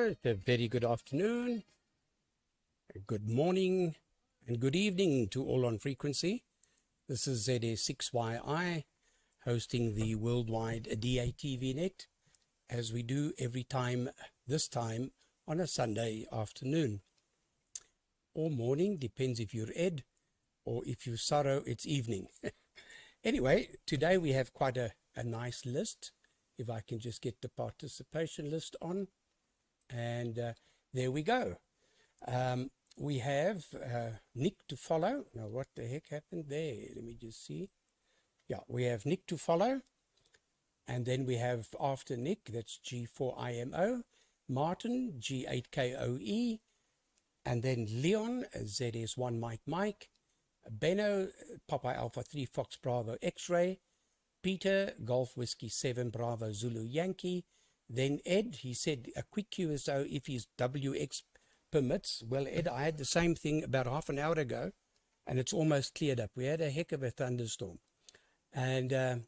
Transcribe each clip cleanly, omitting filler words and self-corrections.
It's a very good afternoon, good morning, and good evening to all on frequency. This is ZA6YI hosting the worldwide DATV Net, as we do every time, this time on a Sunday afternoon. Or morning, depends if you're Ed, or if you're Sorrow, it's evening. Anyway, today we have quite a nice list. If I can just get the participation list on. And there we go. We have Nick to follow. Now, what the heck happened there? Let me just see. Yeah, we have Nick to follow. And then we have after Nick, that's G4IMO. Martin, G8KOE. And then Leon, ZS1 Mike. Benno, Papa Alpha 3 Fox Bravo X-Ray. Peter, Golf Whiskey 7 Bravo Zulu Yankee. Then Ed, he said a quick QSO if his WX permits. Well, Ed, I had the same thing about half an hour ago, and it's almost cleared up. We had a heck of a thunderstorm. And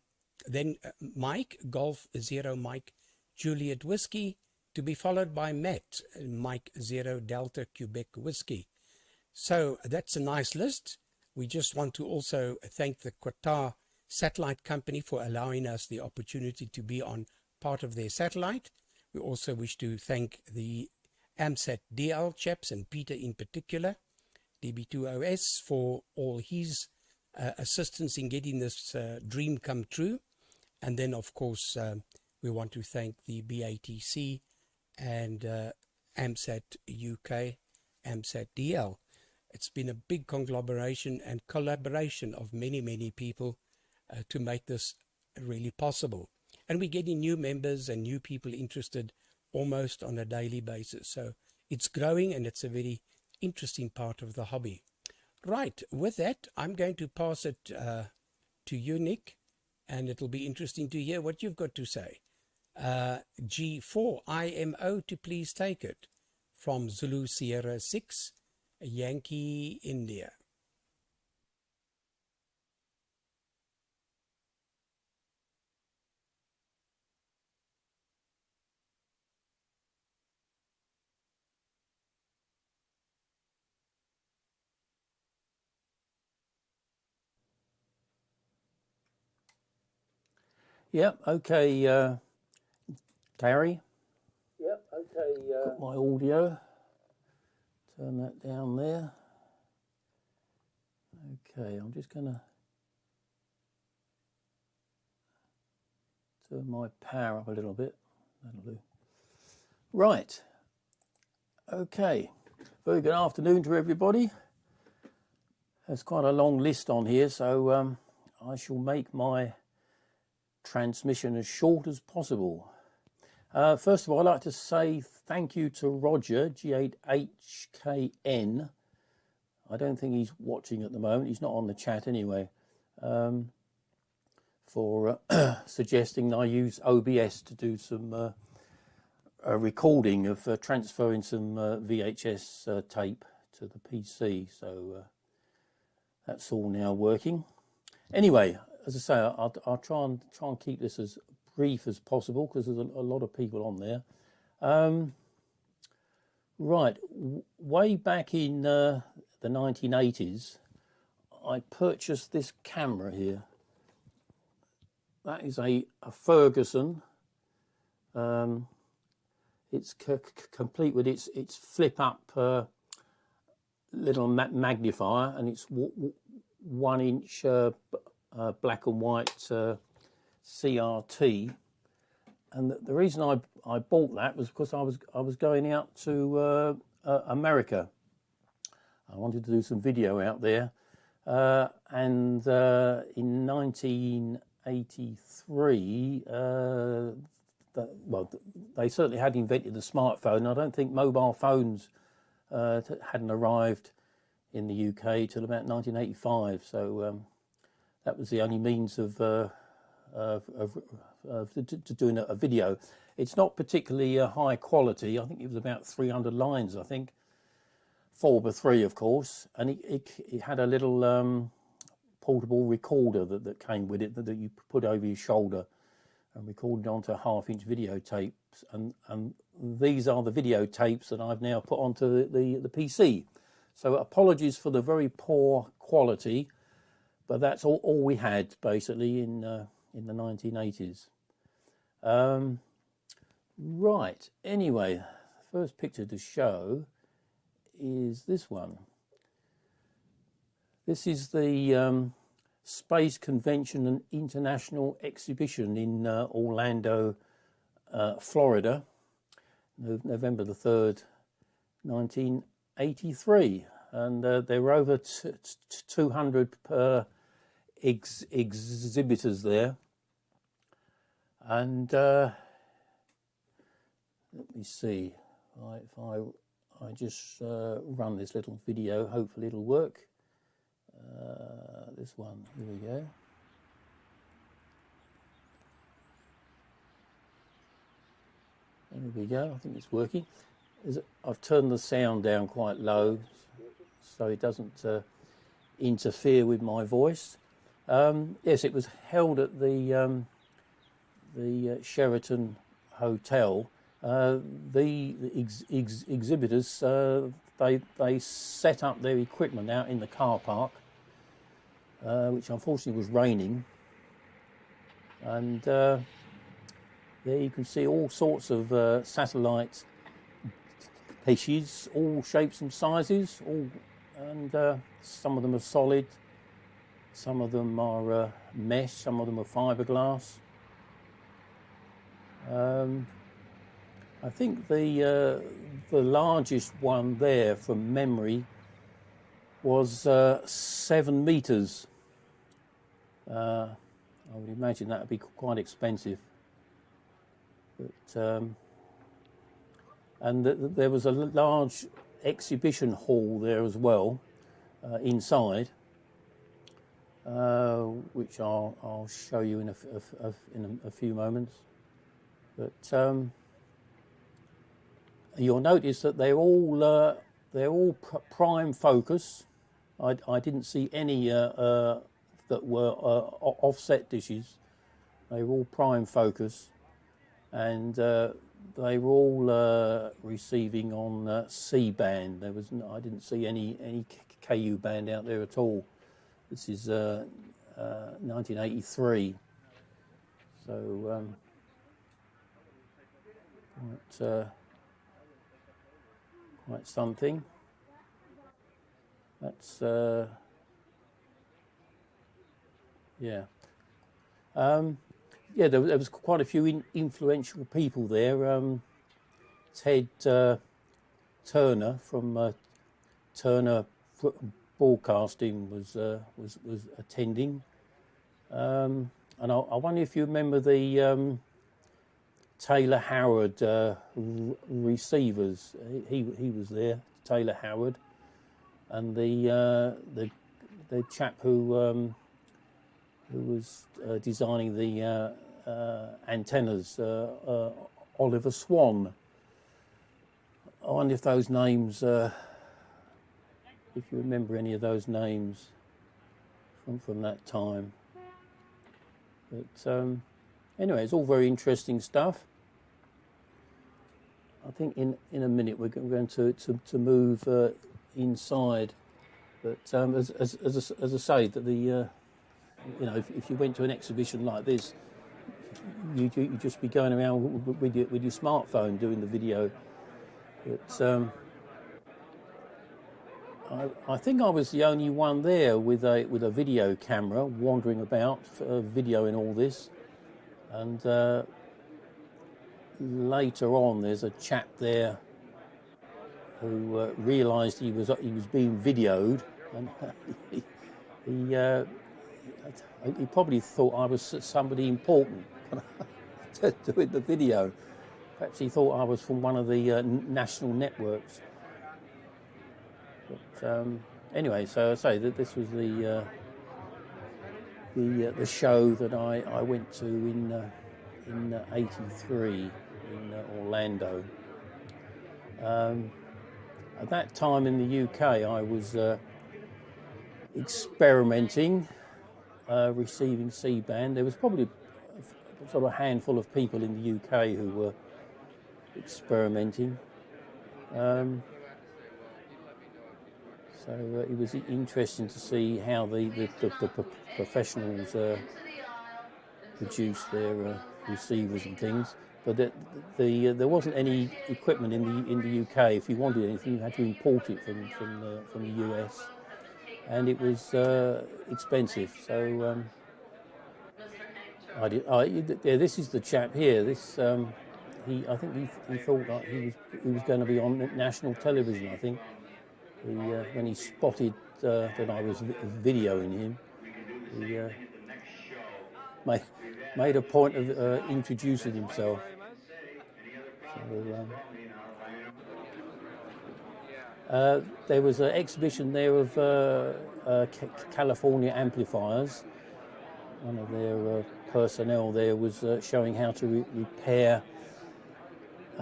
then Mike, Golf 0 Mike Juliet Whiskey, to be followed by Matt, Mike 0 Delta Quebec Whiskey. So that's a nice list. We just want to also thank the Qatar Satellite Company for allowing us the opportunity to be on part of their satellite. We also wish to thank the AMSAT DL chaps, and Peter in particular, DB2OS, for all his assistance in getting this dream come true. And then, of course, we want to thank the BATC and AMSAT UK, AMSAT DL. It's been a big conglomeration and collaboration of many, many people to make this really possible. And we're getting new members and new people interested almost on a daily basis. So it's growing, and it's a very interesting part of the hobby. Right, with that, I'm going to pass it to you, Nick, and it'll be interesting to hear what you've got to say. G4IMO to please take it from Zulu Sierra 6, Yankee, India. Yep, okay, Gary. Yep, okay. Got my audio. Turn that down there. Okay, I'm just going to turn my power up a little bit. That'll do. Right. Okay. Very good afternoon to everybody. There's quite a long list on here, so I shall make my transmission as short as possible. First of all, I'd like to say thank you to Roger, G8HKN. I don't think he's watching at the moment. He's not on the chat anyway. For suggesting I use OBS to do some recording of transferring some VHS tape to the PC. So that's all now working. Anyway, as I say, I'll try and keep this as brief as possible because there's a lot of people on there. Right, way back in the 1980s, I purchased this camera here. That is a Ferguson. It's complete with its flip up little magnifier, and it's 1 inch black and white CRT. And the reason I bought that was because I was going out to America. I wanted to do some video out there, and in 1983, well, they certainly had invented the smartphone. I don't think mobile phones hadn't arrived in the UK till about 1985. So that was the only means of doing a video. It's not particularly high quality. I think it was about 300 lines, I think. 4x3, of course. And it had a little portable recorder that came with it that you put over your shoulder and recorded onto half-inch videotapes. And these are the videotapes that I've now put onto the PC. So apologies for the very poor quality, but that's all we had basically in the 1980s. Right, anyway, the first picture to show is this one. This is the Space Convention and International Exhibition in Orlando, Florida, November the 3rd, 1983. And there were over 200 exhibitors there. And let me see, if I just run this little video, hopefully it'll work. This one, here we go. There we go, I think it's working. I've turned the sound down quite low so it doesn't interfere with my voice. Yes, it was held at the Sheraton Hotel. The exhibitors, they set up their equipment out in the car park, which unfortunately was raining, and there you can see all sorts of satellite dishes, all shapes and sizes, and some of them are solid, some of them are mesh, some of them are fiberglass. I think the largest one there, from memory, was 7 meters. I would imagine that would be quite expensive. But and there was a large exhibition hall there as well, inside, which I'll show you in a few moments. But you'll notice that they're all prime focus. I didn't see any that were offset dishes. They were all prime focus, and they were all receiving on C band. I didn't see any KU band out there at all. This is 1983, so quite something. That's yeah. Yeah, there was quite a few influential people there. Ted Turner from Turner Broadcasting was attending, and I wonder if you remember the Taylor Howard receivers. He was there, Taylor Howard, and the chap who was designing the antennas, Oliver Swan. I wonder if those names, if you remember any of those names from that time. But anyway, it's all very interesting stuff. I think in a minute we're going to move inside. But as I say, that the you know, if you went to an exhibition like this, you'd just be going around with your smartphone doing the video. But I think I was the only one there with a video camera wandering about, videoing all this. And later on, there's a chap there who realised he was being videoed, and he probably thought I was somebody important doing the video. Perhaps he thought I was from one of the national networks. But anyway, so I say that this was the show that I went to in '83 in Orlando. At that time in the UK, I was experimenting, receiving C-band. There was probably sort of a handful of people in the UK who were experimenting. So it was interesting to see how the professionals produce their receivers and things. But there wasn't any equipment in the UK. If you wanted anything, you had to import it from the US, and it was expensive. So this is the chap here. This I think he thought that he was going to be on national television. I think when he spotted that I was videoing him, he made a point of introducing himself. So, there was an exhibition there of California amplifiers. One of their personnel there was showing how to repair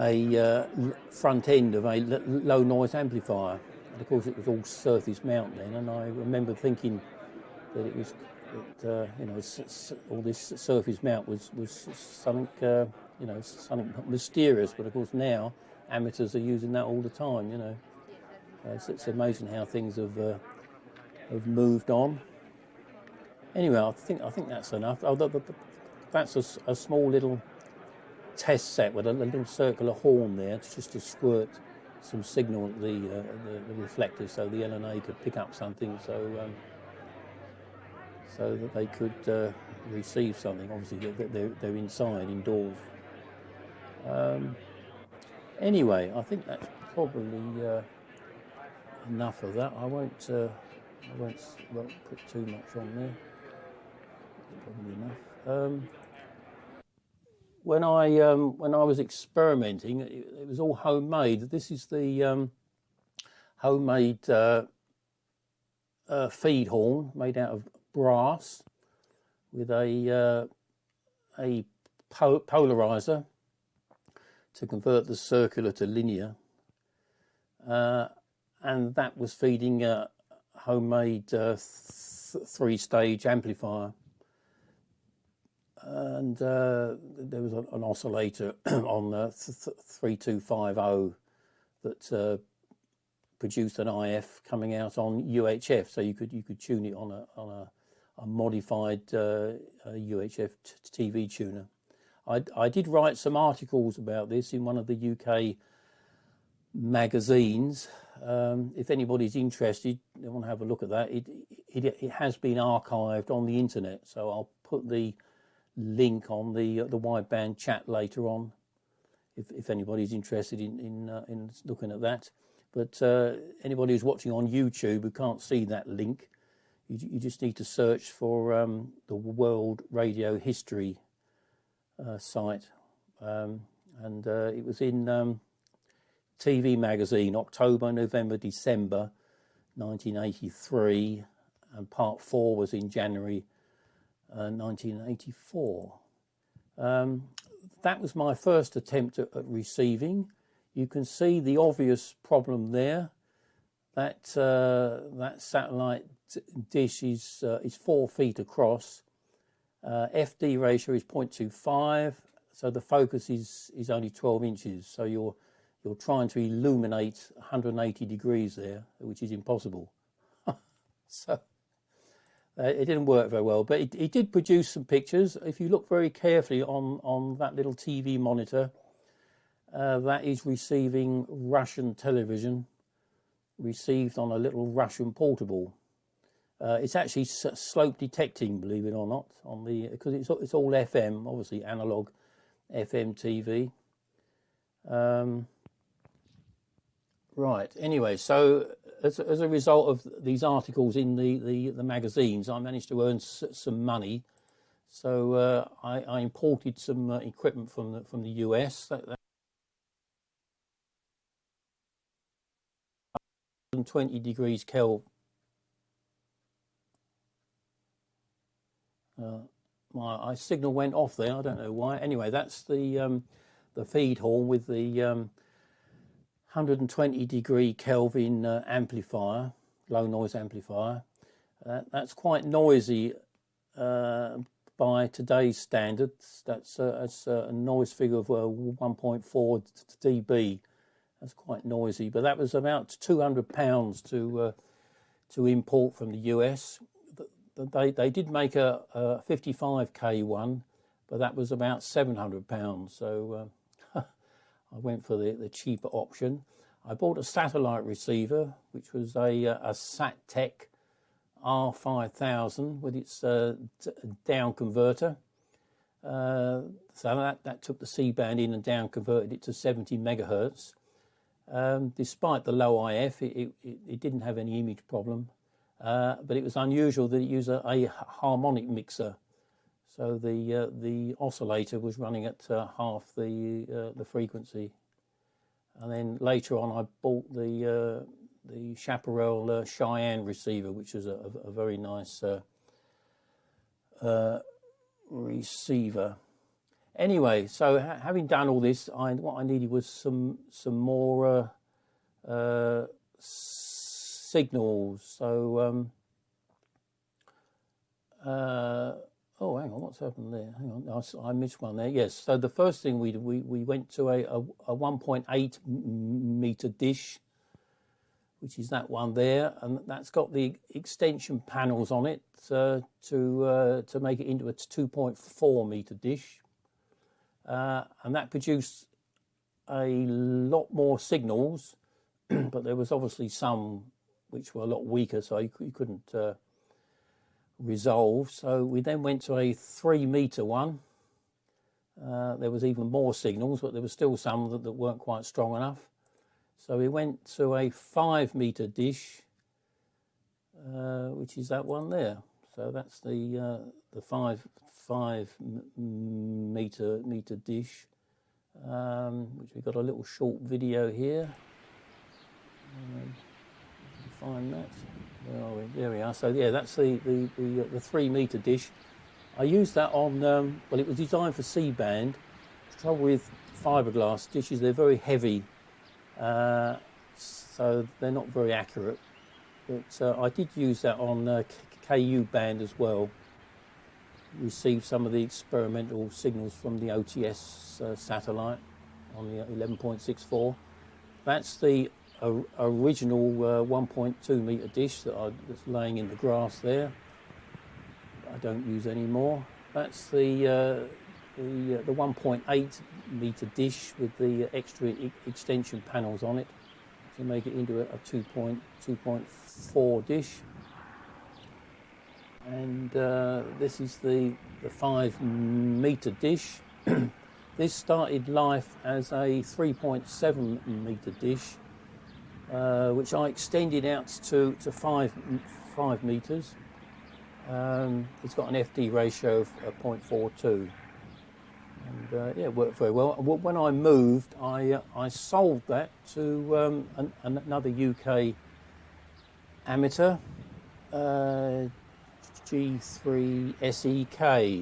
a front end of a low noise amplifier. And of course it was all surface mount then, and I remember thinking that it was all this surface mount was something something mysterious. But of course now amateurs are using that all the time. It's amazing how things have moved on. Anyway, I think that's enough. That's a small little test set with a little circular horn there, just to squirt some signal at the reflector, so the LNA could pick up something, so that they could receive something. Obviously, they're inside, indoors. Anyway, I think that's probably enough of that. I won't put too much on there. Probably enough. When I was experimenting, it was all homemade. This is the homemade feed horn made out of brass with a polarizer to convert the circular to linear, and that was feeding a homemade three-stage amplifier. And there was an oscillator on 3250 that produced an IF coming out on UHF, so you could tune it on a modified UHF TV tuner. I did write some articles about this in one of the UK magazines. If anybody's interested, they want to have a look at that. It has been archived on the internet, so I'll put the link on the wideband chat later on, if anybody's interested in looking at that. But anybody who's watching on YouTube who can't see that link, you just need to search for the World Radio History site, and it was in TV magazine, October, November, December 1983, and part 4 was in January 1984. That was my first attempt at receiving. You can see the obvious problem there. That satellite dish is 4 feet across. FD ratio is 0.25, so the focus is only 12 inches. So you're trying to illuminate 180 degrees there, which is impossible. So it didn't work very well, but it did produce some pictures. If you look very carefully on that little TV monitor, that is receiving Russian television, received on a little Russian portable. It's actually slope detecting, believe it or not, because it's all FM, obviously analog FM TV. Right. Anyway, so as a result of these articles in the magazines, I managed to earn some money. So I imported some equipment from the US. 120 degrees Kelvin. My signal went off there. I don't know why. Anyway, that's the feed horn with the 120 degree Kelvin amplifier, low noise amplifier. That's quite noisy, by today's standards. That's a noise figure of 1.4 dB. That's quite noisy, but that was about £200 to import from the US. They did make a 55k one, but that was about £700. So I went for the cheaper option. I bought a satellite receiver, which was a SatTech R5000 with its down converter. So that took the C-band in and down converted it to 70 megahertz. Despite the low IF, it didn't have any image problem, but it was unusual that it used a harmonic mixer. So the oscillator was running at half the frequency. And then later on, I bought the Chaparral Cheyenne receiver, which is a very nice receiver. Anyway, so having done all this, what I needed was some more signals. So oh, hang on, what's happened there? Hang on, I missed one there. Yes. So the first thing we went to a 1.8 meter dish, which is that one there, and that's got the extension panels on it to make it into a 2.4 meter dish. And that produced a lot more signals, but there was obviously some which were a lot weaker, so you couldn't resolve. So we then went to a 3 meter one. There was even more signals, but there were still some that weren't quite strong enough. So we went to a 5 meter dish, which is that one there. So that's the 5 meter dish, which we've got a little short video here. Find that. Where are we? There we are. So yeah, that's the 3 meter dish. I used that on. Well, it was designed for C-band. The trouble with fiberglass dishes, they're very heavy, so they're not very accurate. But I did use that on KU band as well. Received some of the experimental signals from the OTS satellite on the 11.64. That's the original 1.2 meter dish that's laying in the grass there. I don't use anymore. That's the 1.8 meter dish with the extra extension panels on it to make it into a 2.4 dish. And this is the 5 meter dish. This started life as a 3.7 meter dish, which I extended out to 5 meters. It's got an FD ratio of 0.42, and yeah, it worked very well. When I moved, I sold that to another UK amateur, G3 SEK,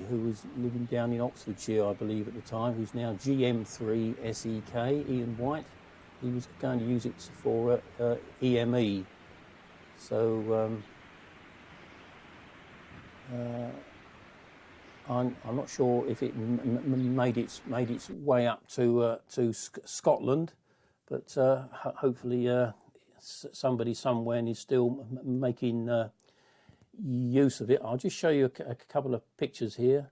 who was living down in Oxfordshire, I believe, at the time, who's now GM3 SEK, Ian White. He was going to use it for EME. So I'm not sure if it made its way up to Scotland, but hopefully somebody somewhere is still making use of it. I'll just show you a couple of pictures here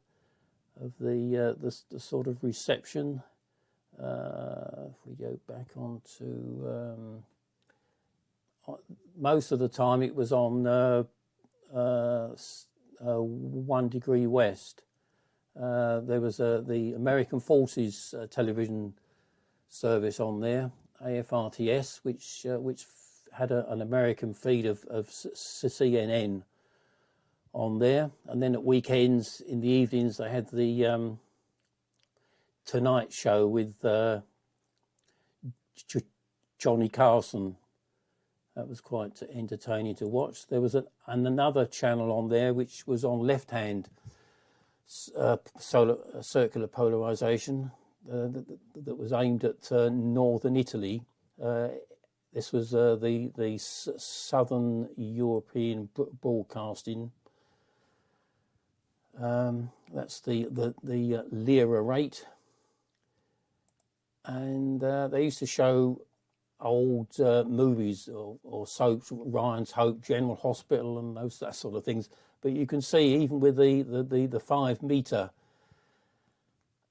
of the sort of reception. If we go back on to most of the time it was on 1 degree west. There was the American Forces television service on there, AFRTS, which had an American feed of CNN on there, and then at weekends in the evenings they had the Tonight Show with Johnny Carson. That was quite entertaining to watch. There was another channel on there which was on left-hand circular polarization that was aimed at northern Italy. This was the Southern European Broadcasting That's the lira rate, and they used to show old movies or soaps, Ryan's Hope, General Hospital, and that sort of things. But you can see even with the 5 meter,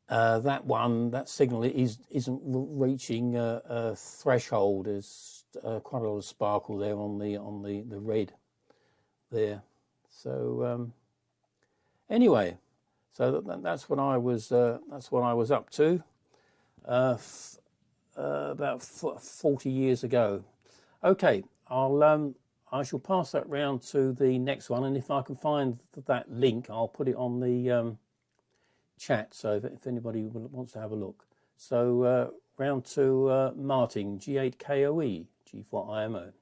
that signal isn't reaching a threshold. There's quite a lot of sparkle there on the red there. So anyway, so that's what I was up to about 40 years ago. Okay, I shall pass that round to the next one, and if I can find that link, I'll put it on the chat, so if anybody wants to have a look. So round to Martin, G8KOE, G4IMO.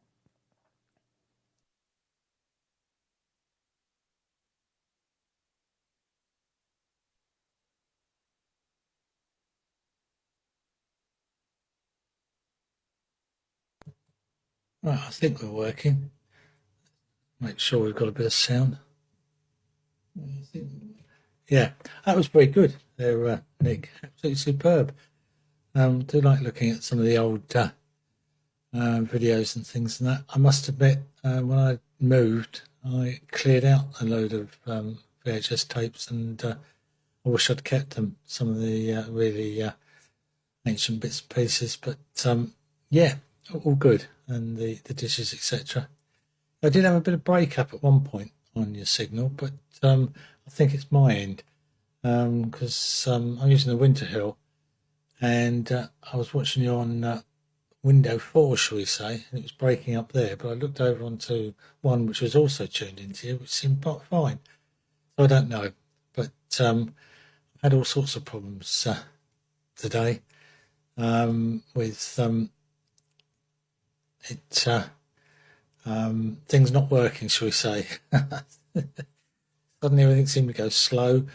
Right, I think we're working. Make sure we've got a bit of sound. Yeah, that was very good there, Nick. Absolutely superb. Do like looking at some of the old videos and things and that. I must admit, when I moved, I cleared out a load of VHS tapes, and I wish I'd kept them, some of the really ancient bits and pieces. But yeah, all good, and the dishes, etc. I did have a bit of breakup at one point on your signal, but I think it's my end, because I'm using the Winter Hill, and I was watching you on window 4, shall we say, and it was breaking up there, but I looked over onto one which was also tuned into you, which seemed fine. So I don't know, but I had all sorts of problems today with things not working, shall we say. Suddenly everything seemed to go slow.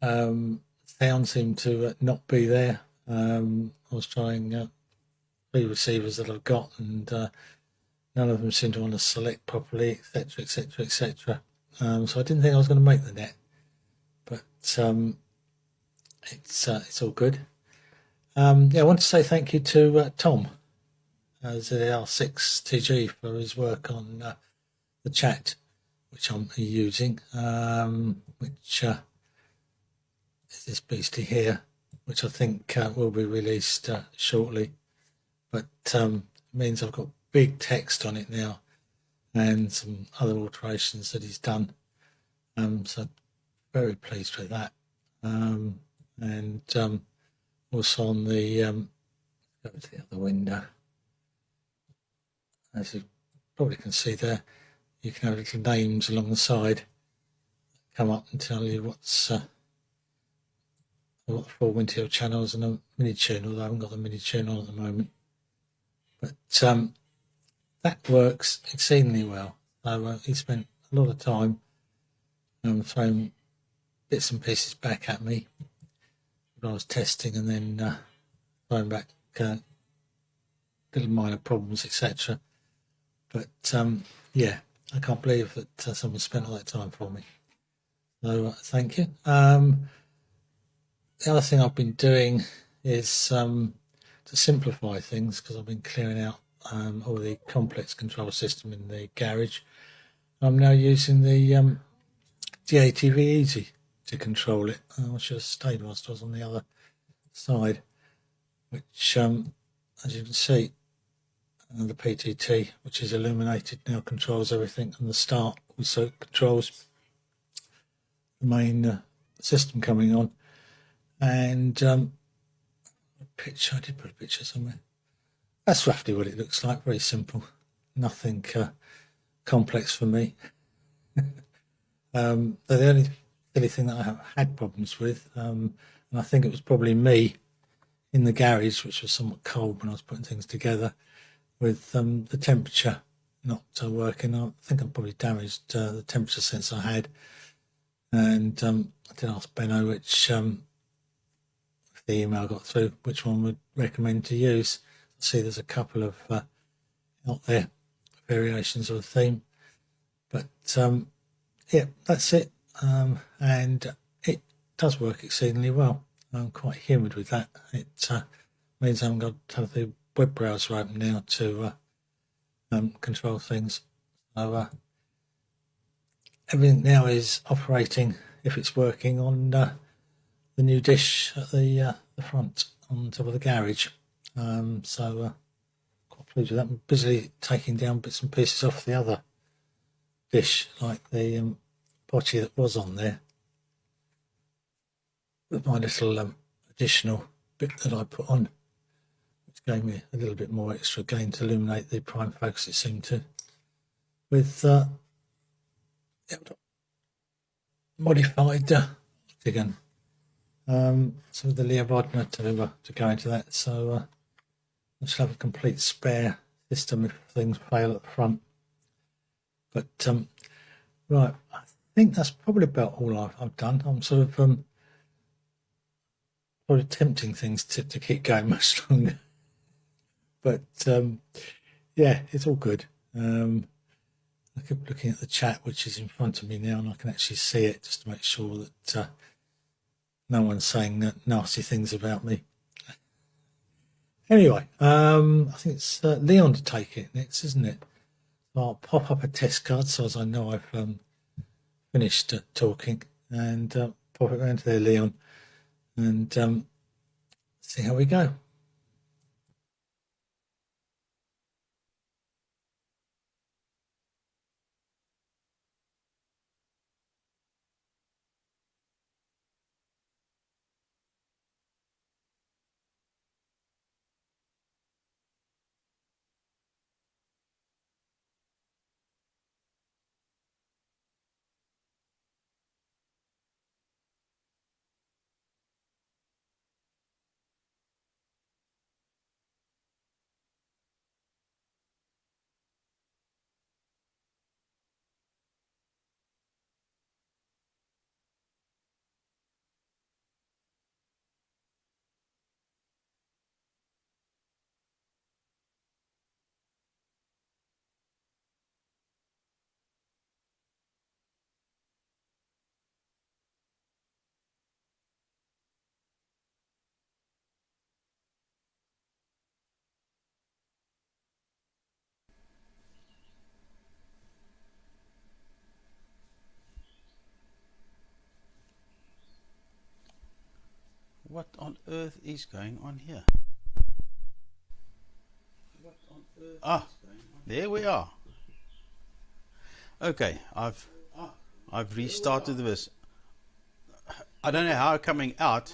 Sound seemed to not be there. I was trying 3 receivers that I've got, and none of them seemed to want to select properly, etc, etc, etc. So I didn't think I was going to make the net, but it's all good. Yeah, I want to say thank you to Tom, ZL6TG, for his work on the chat, which I'm using, which is this beastie here, which I think will be released shortly. But it means I've got big text on it now, and some other alterations that he's done. So very pleased with that. And also on the go to the other window, as you probably can see there, you can have little names along the side come up and tell you what's what the 4 Winter Hill channels and a mini tune, although I haven't got the mini tune on at the moment. But that works exceedingly well. So he spent a lot of time throwing bits and pieces back at me when I was testing, and then throwing back little minor problems, etc. But yeah, I can't believe that someone spent all that time for me. So thank you. The other thing I've been doing is to simplify things, because I've been clearing out all the complex control system in the garage. I'm now using the DATV Easy to control it. I should have stayed whilst I was on the other side, which as you can see, the PTT, which is illuminated now, controls everything, and the start also controls the main system coming on. And picture, I did put a picture somewhere. That's roughly what it looks like. Very simple, nothing complex for me. The only silly thing that I have had problems with, and I think it was probably me in the garage, which was somewhat cold when I was putting things together, with the temperature not working. I think I probably damaged the temperature sensor I had, and I did ask Benno which if the email got through, which one would recommend to use. I see there's a couple of out there variations of the theme, but yeah, that's it. and it does work exceedingly well. I'm quite humoured with that. It means I haven't got to have the web browser open now to control things. So everything now is operating, if it's working, on the new dish at the front on top of the garage. So quite pleased with that. I'm busily taking down bits and pieces off the other dish, like the bocce that was on there, with my little additional bit that I put on, which gave me a little bit more extra gain to illuminate the prime focus, it seemed to, with modified octagon. So the Leobardner to go into that. So I shall have a complete spare system if things fail at the front. But right, I think that's probably about all I've done. I'm sort of probably tempting things to keep going much longer. But yeah, it's all good. I keep looking at the chat, which is in front of me now, and I can actually see it just to make sure that no one's saying nasty things about me. Anyway, I think it's Leon to take it next, isn't it? So I'll pop up a test card so as I know I've finished talking, and pop it around to there, Leon, and see how we go. What on earth is going on here? There we are. Okay, I've restarted this. I don't know how coming out.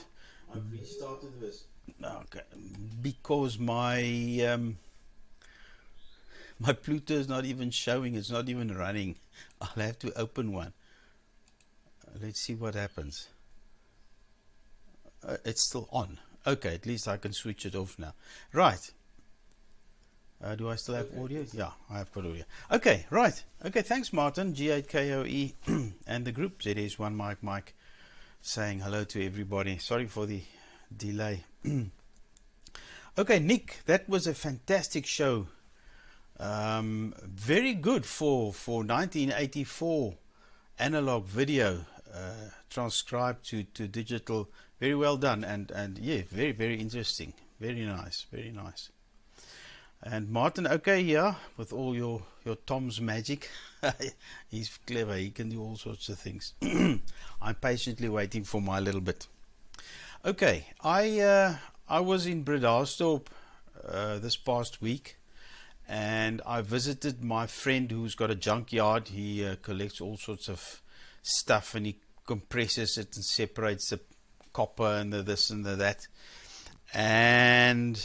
I've restarted this. Okay, because my my Pluto is not even showing. It's not even running. I'll have to open one. Let's see what happens. It's still on. Okay, at least I can switch it off now. Right. Do I still have audio? Yeah, I have got audio. Okay, right. Okay, thanks, Martin. G8KOE and the group ZS1 Mike saying hello to everybody. Sorry for the delay. Okay, Nick, that was a fantastic show. Very good for 1984 analog video transcribed to digital. Very well done, and yeah, very, very interesting. Very nice, very nice. And Martin, okay, yeah, with all your Tom's magic. He's clever, he can do all sorts of things. I'm patiently waiting for my little bit. Okay, I was in Bredasdorp this past week, and I visited my friend who's got a junkyard. He collects all sorts of stuff, and he compresses it and separates the copper and the this and the that. And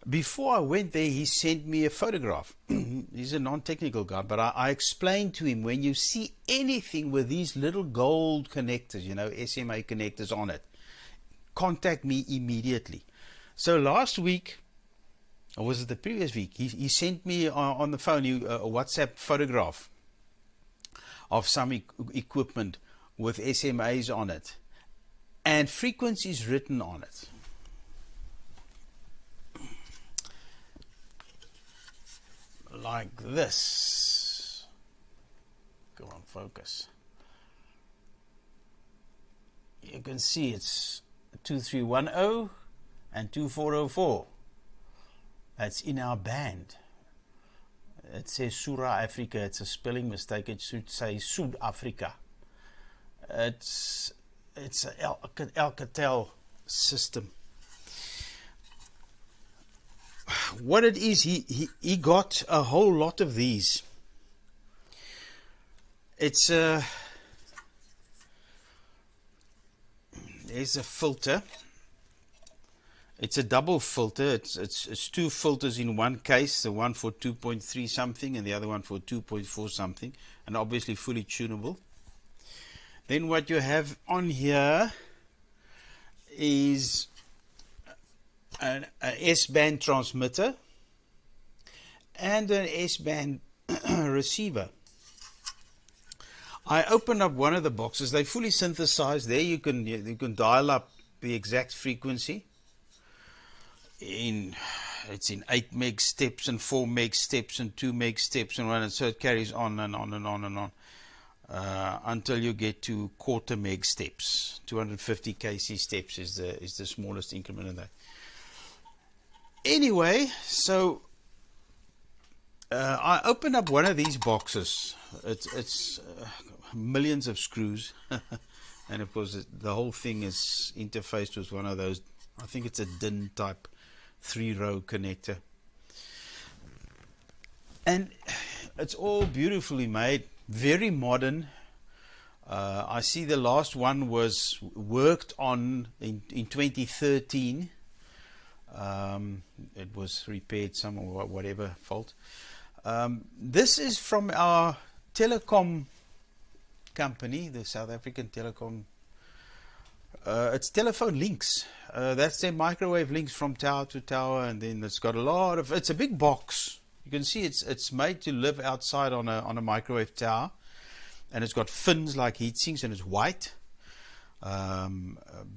before I went there, he sent me a photograph. He's a non-technical guy, but I explained to him, when you see anything with these little gold connectors, you know, SMA connectors on it, contact me immediately. So last week, or was it the previous week, he sent me on the phone a WhatsApp photograph of some equipment with SMAs on it and frequencies written on it. Like this. Go on, focus. you can see it's 2310 and 2404. That's in our band. It says Sura Africa. It's a spelling mistake. It should say South Africa. It's an Alcatel system. What it is, he got a whole lot of these. It's there's a filter. It's a double filter. It's two filters in one case, the one for 2.3 something and the other one for 2.4 something, and obviously fully tunable. Then what you have on here is an S-band transmitter and an S-band receiver. I opened up one of the boxes. They're fully synthesized. There you can dial up the exact frequency. It's in 8 meg steps and 4 meg steps and 2 meg steps and one, and so it carries on and on and on and on until you get to quarter meg steps. 250 kc steps is the smallest increment in that. Anyway, so I opened up one of these boxes. It's millions of screws, and of course the whole thing is interfaced with one of those. I think it's a DIN type 3-row connector, and it's all beautifully made, very modern. I see the last one was worked on in 2013. It was repaired some or whatever fault. This is from our telecom company, the South African Telecom. It's telephone links. That's their microwave links from tower to tower, and then it's got a lot of. It's a big box. You can see it's made to live outside on a microwave tower, and it's got fins like heat sinks, and it's white. A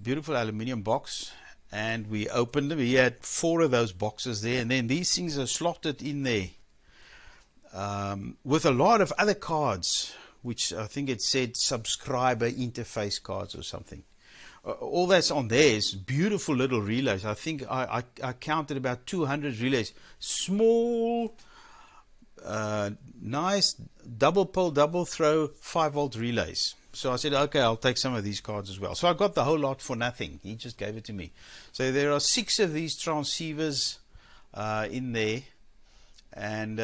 beautiful aluminium box, and we opened them. We had 4 of those boxes there, and then these things are slotted in there with a lot of other cards, which I think it said subscriber interface cards or something. All that's on there is beautiful little relays. I think I counted about 200 relays. Small, nice double pole, double throw 5-volt relays. So I said, okay, I'll take some of these cards as well. So I got the whole lot for nothing. He just gave it to me. So there are 6 of these transceivers in there. And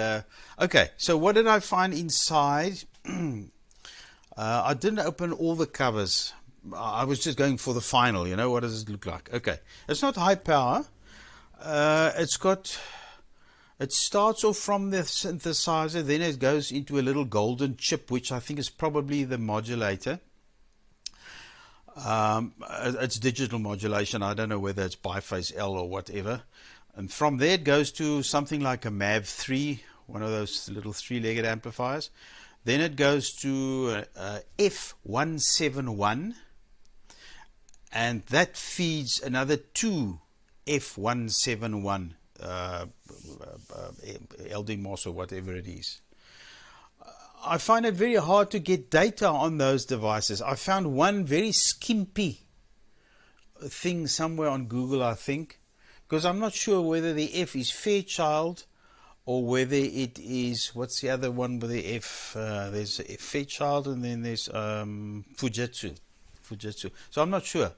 okay, so what did I find inside? I didn't open all the covers. I was just going for the final, you know, what does it look like? Okay, it's not high power. It starts off from the synthesizer, then it goes into a little golden chip, which I think is probably the modulator. It's digital modulation. I don't know whether it's biphase L or whatever. And from there it goes to something like a MAV3, one of those little 3-legged amplifiers. Then it goes to F171, and that feeds another 2 F171 LDMOS or whatever it is. I find it very hard to get data on those devices. I found one very skimpy thing somewhere on Google, I think, because I'm not sure whether the F is Fairchild or whether it is, what's the other one with the F? There's Fairchild, and then there's Fujitsu. So I'm not sure.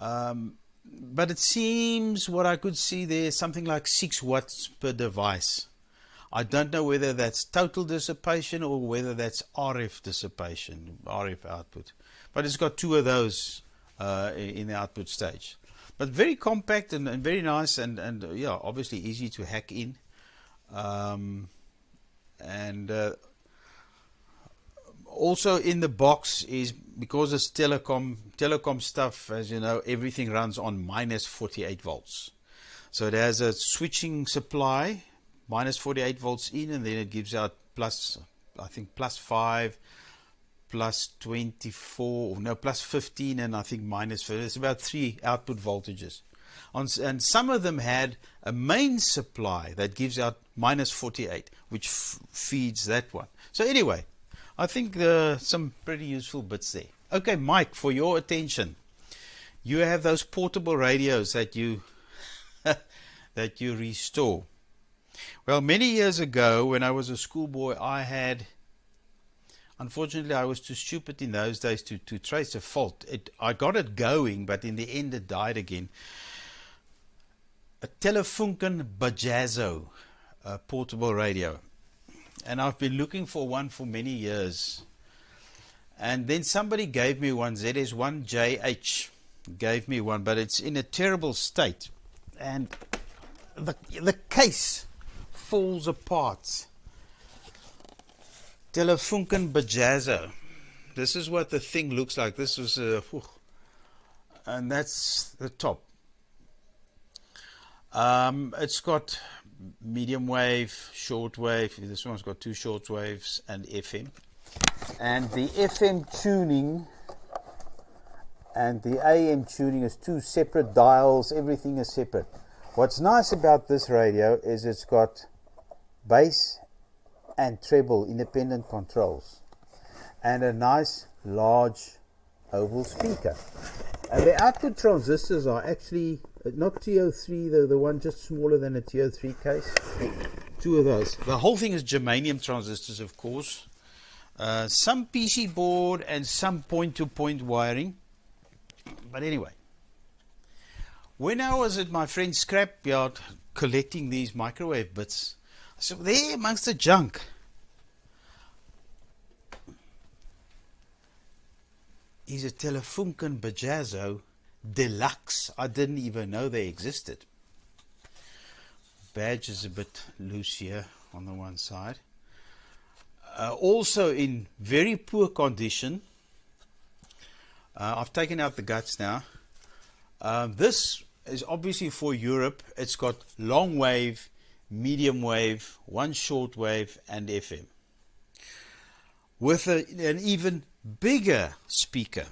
But it seems, what I could see there, something like 6 watts per device. I don't know whether that's total dissipation or whether that's RF dissipation, RF output. But it's got 2 of those in the output stage. But very compact and very nice, and yeah, obviously easy to hack in. Also in the box is, because it's telecom stuff, as you know, everything runs on minus 48 volts. So it has a switching supply, minus 48 volts in, and then it gives out plus, I think plus 5, plus 24, no, plus 15, and I think minus 50. It's about 3 output voltages. And some of them had a main supply that gives out minus 48, which feeds that one. So anyway, I think some pretty useful bits there. Okay, Mike, for your attention, you have those portable radios that you that you restore. Well, many years ago, when I was a schoolboy, unfortunately, I was too stupid in those days to trace a fault. I got it going, but in the end it died again. A Telefunken Bajazzo portable radio. And I've been looking for one for many years. And then somebody gave me one, ZS1JH gave me one, but it's in a terrible state. And the case falls apart. Telefunken Bajazzo. This is what the thing looks like. This was and that's the top. It's got medium wave, short wave. This one's got 2 short waves and FM. And the FM tuning and the AM tuning is 2 separate dials. Everything is separate. What's nice about this radio is it's got bass and treble independent controls and a nice large oval speaker. And the output transistors are actually not TO3, though, the one just smaller than a TO3 case. 2 of those. The whole thing is germanium transistors, of course. Some PC board and some point-to-point wiring. But anyway, when I was at my friend's scrapyard collecting these microwave bits, I said, there amongst the junk is a Telefunken Bajazzo Deluxe. I didn't even know they existed. Badge is a bit loose here on the one side. Also in very poor condition. I've taken out the guts now. This is obviously for Europe. It's got long wave, medium wave, 1 short wave and FM. With an even bigger speaker.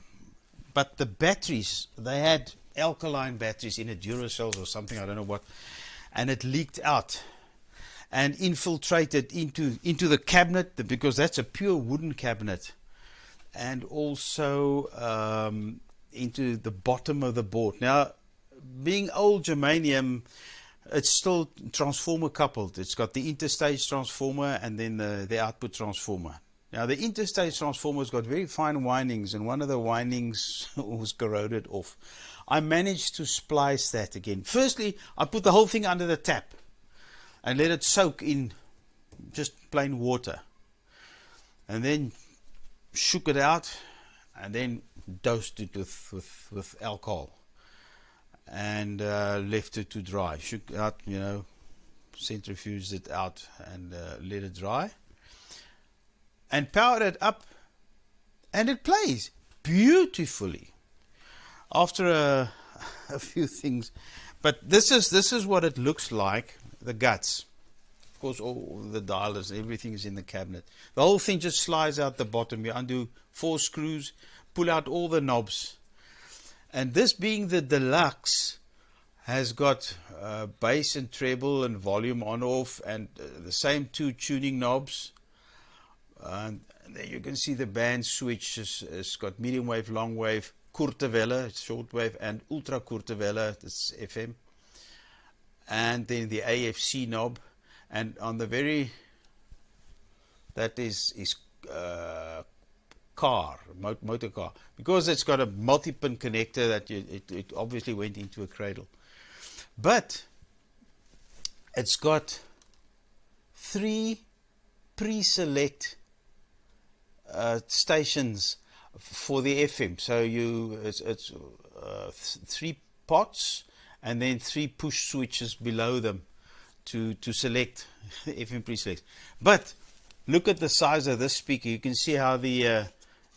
But the batteries, they had alkaline batteries in it, Duracells or something, I don't know what, and it leaked out and infiltrated into the cabinet, because that's a pure wooden cabinet, and also into the bottom of the board. Now, being old germanium, it's still transformer coupled. It's got the interstage transformer and then the output transformer. Now, the interstage transformer's got very fine windings, and one of the windings was corroded off. I managed to splice that again. Firstly, I put the whole thing under the tap and let it soak in just plain water. And then shook it out and then dosed it with alcohol. And left it to dry. Shook it out, centrifuged it out and let it dry. And powered it up, and it plays beautifully after a few things. But this is what it looks like, the guts. Of course, all the dialers, everything is in the cabinet. The whole thing just slides out the bottom. You undo 4 screws, pull out all the knobs. And this being the deluxe, has got bass and treble and volume on off, and the same 2 tuning knobs. And there you can see the band switch. It's got medium wave, long wave, kurte welle, short wave, and ultra kurte welle, that's FM. And then the AFC knob. And on the that is motor car. Because it's got a multi-pin connector that it obviously went into a cradle. But it's got 3 pre-select stations for the FM. So it's 3 pots and then 3 push switches below them to select FM pre-select. But look at the size of this speaker. You can see how the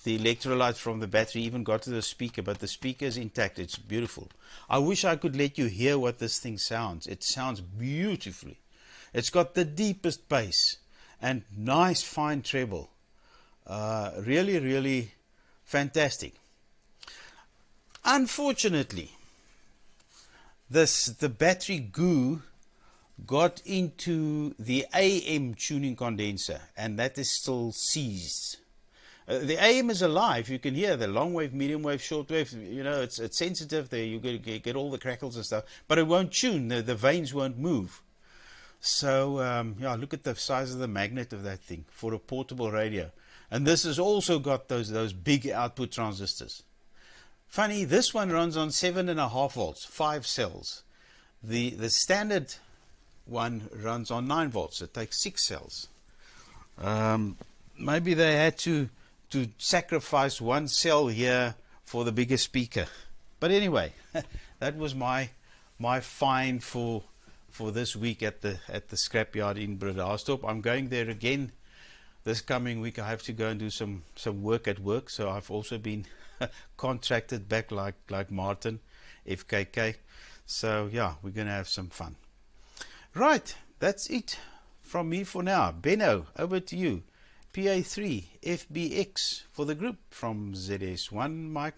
electrolytes from the battery even got to the speaker, but the speaker is intact. It's beautiful. I wish I could let you hear what this thing sounds. It sounds beautifully. It's got the deepest bass and nice fine treble. Really, really fantastic. Unfortunately, the battery goo got into the AM tuning condenser, and that is still seized. The AM is alive. You can hear the long wave, medium wave, short wave. You know, it's sensitive. There you get all the crackles and stuff, but it won't tune. The vanes won't move. So yeah, look at the size of the magnet of that thing for a portable radio. And this has also got those big output transistors. Funny, this one runs on 7.5 volts, 5 cells. The standard one runs on 9 volts. It takes 6 cells. Maybe they had to sacrifice one cell here for the bigger speaker. But anyway, that was my find for this week at the scrapyard in Bredasdorp. I'm going there again this coming week. I have to go and do some work at work, so I've also been contracted back like Martin, FKK. So yeah, we're going to have some fun. Right, that's it from me for now. Benno, over to you. PA3 FBX for the group from ZS1 Mike.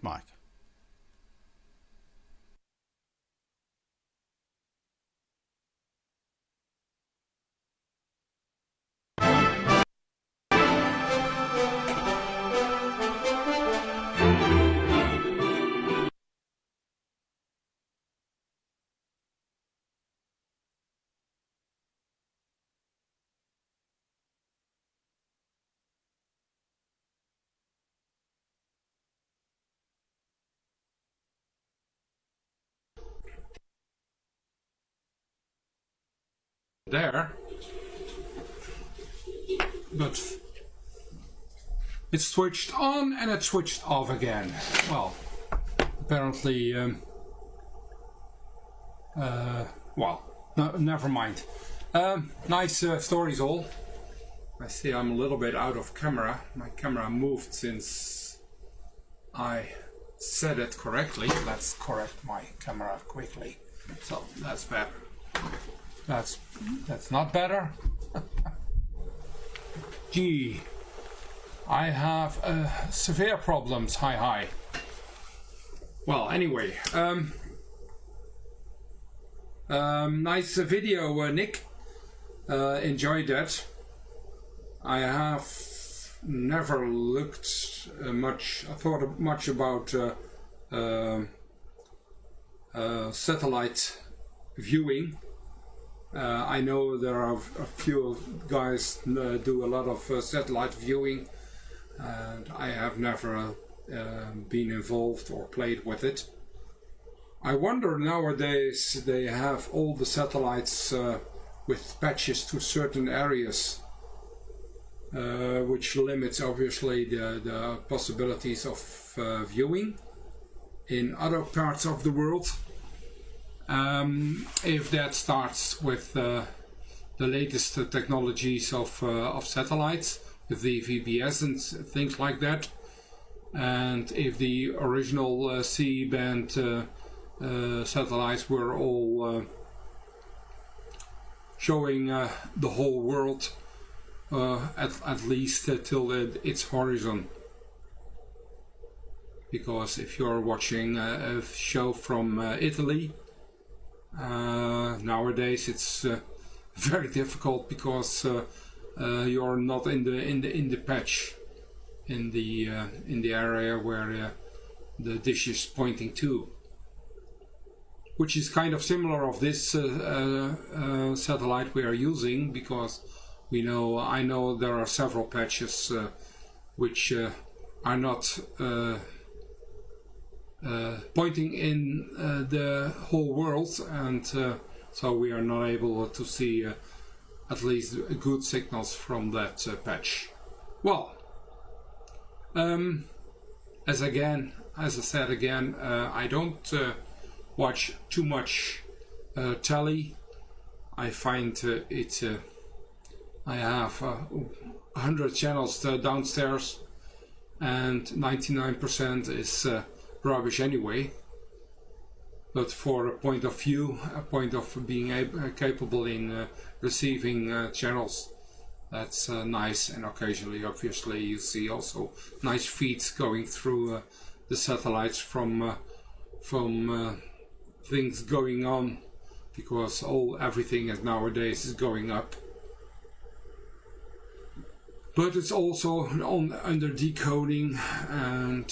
There, but it's switched on and it switched off again. Well, apparently, well, no, never mind. Nice stories all. I see I'm a little bit out of camera. My camera moved since I said it correctly. Let's correct my camera quickly. So that's better. That's not better. Gee, I have severe problems. Hi. Well, anyway, nice video, Nick. Enjoyed that. I have never looked thought much about satellite viewing. I know there are a few guys do a lot of satellite viewing, and I have never been involved or played with it. I wonder nowadays they have all the satellites with patches to certain areas, which limits obviously the possibilities of viewing in other parts of the world. If that starts with the latest technologies of satellites, with the VBS and things like that, and if the original C-band satellites were all showing the whole world, at least till its horizon. Because if you're watching a show from Italy, nowadays it's very difficult because you're not in the patch in the area where the dish is pointing to, which is kind of similar of this satellite we are using, because I know there are several patches which are not pointing in the whole world, and so we are not able to see at least good signals from that patch. Well, as I said again, I don't watch too much telly. I find I have 100 channels downstairs, and 99% is rubbish anyway. But for a point of view, a point of being capable in receiving channels, that's nice. And occasionally, obviously, you see also nice feeds going through the satellites from things going on, because everything nowadays is going up. but it's also under decoding and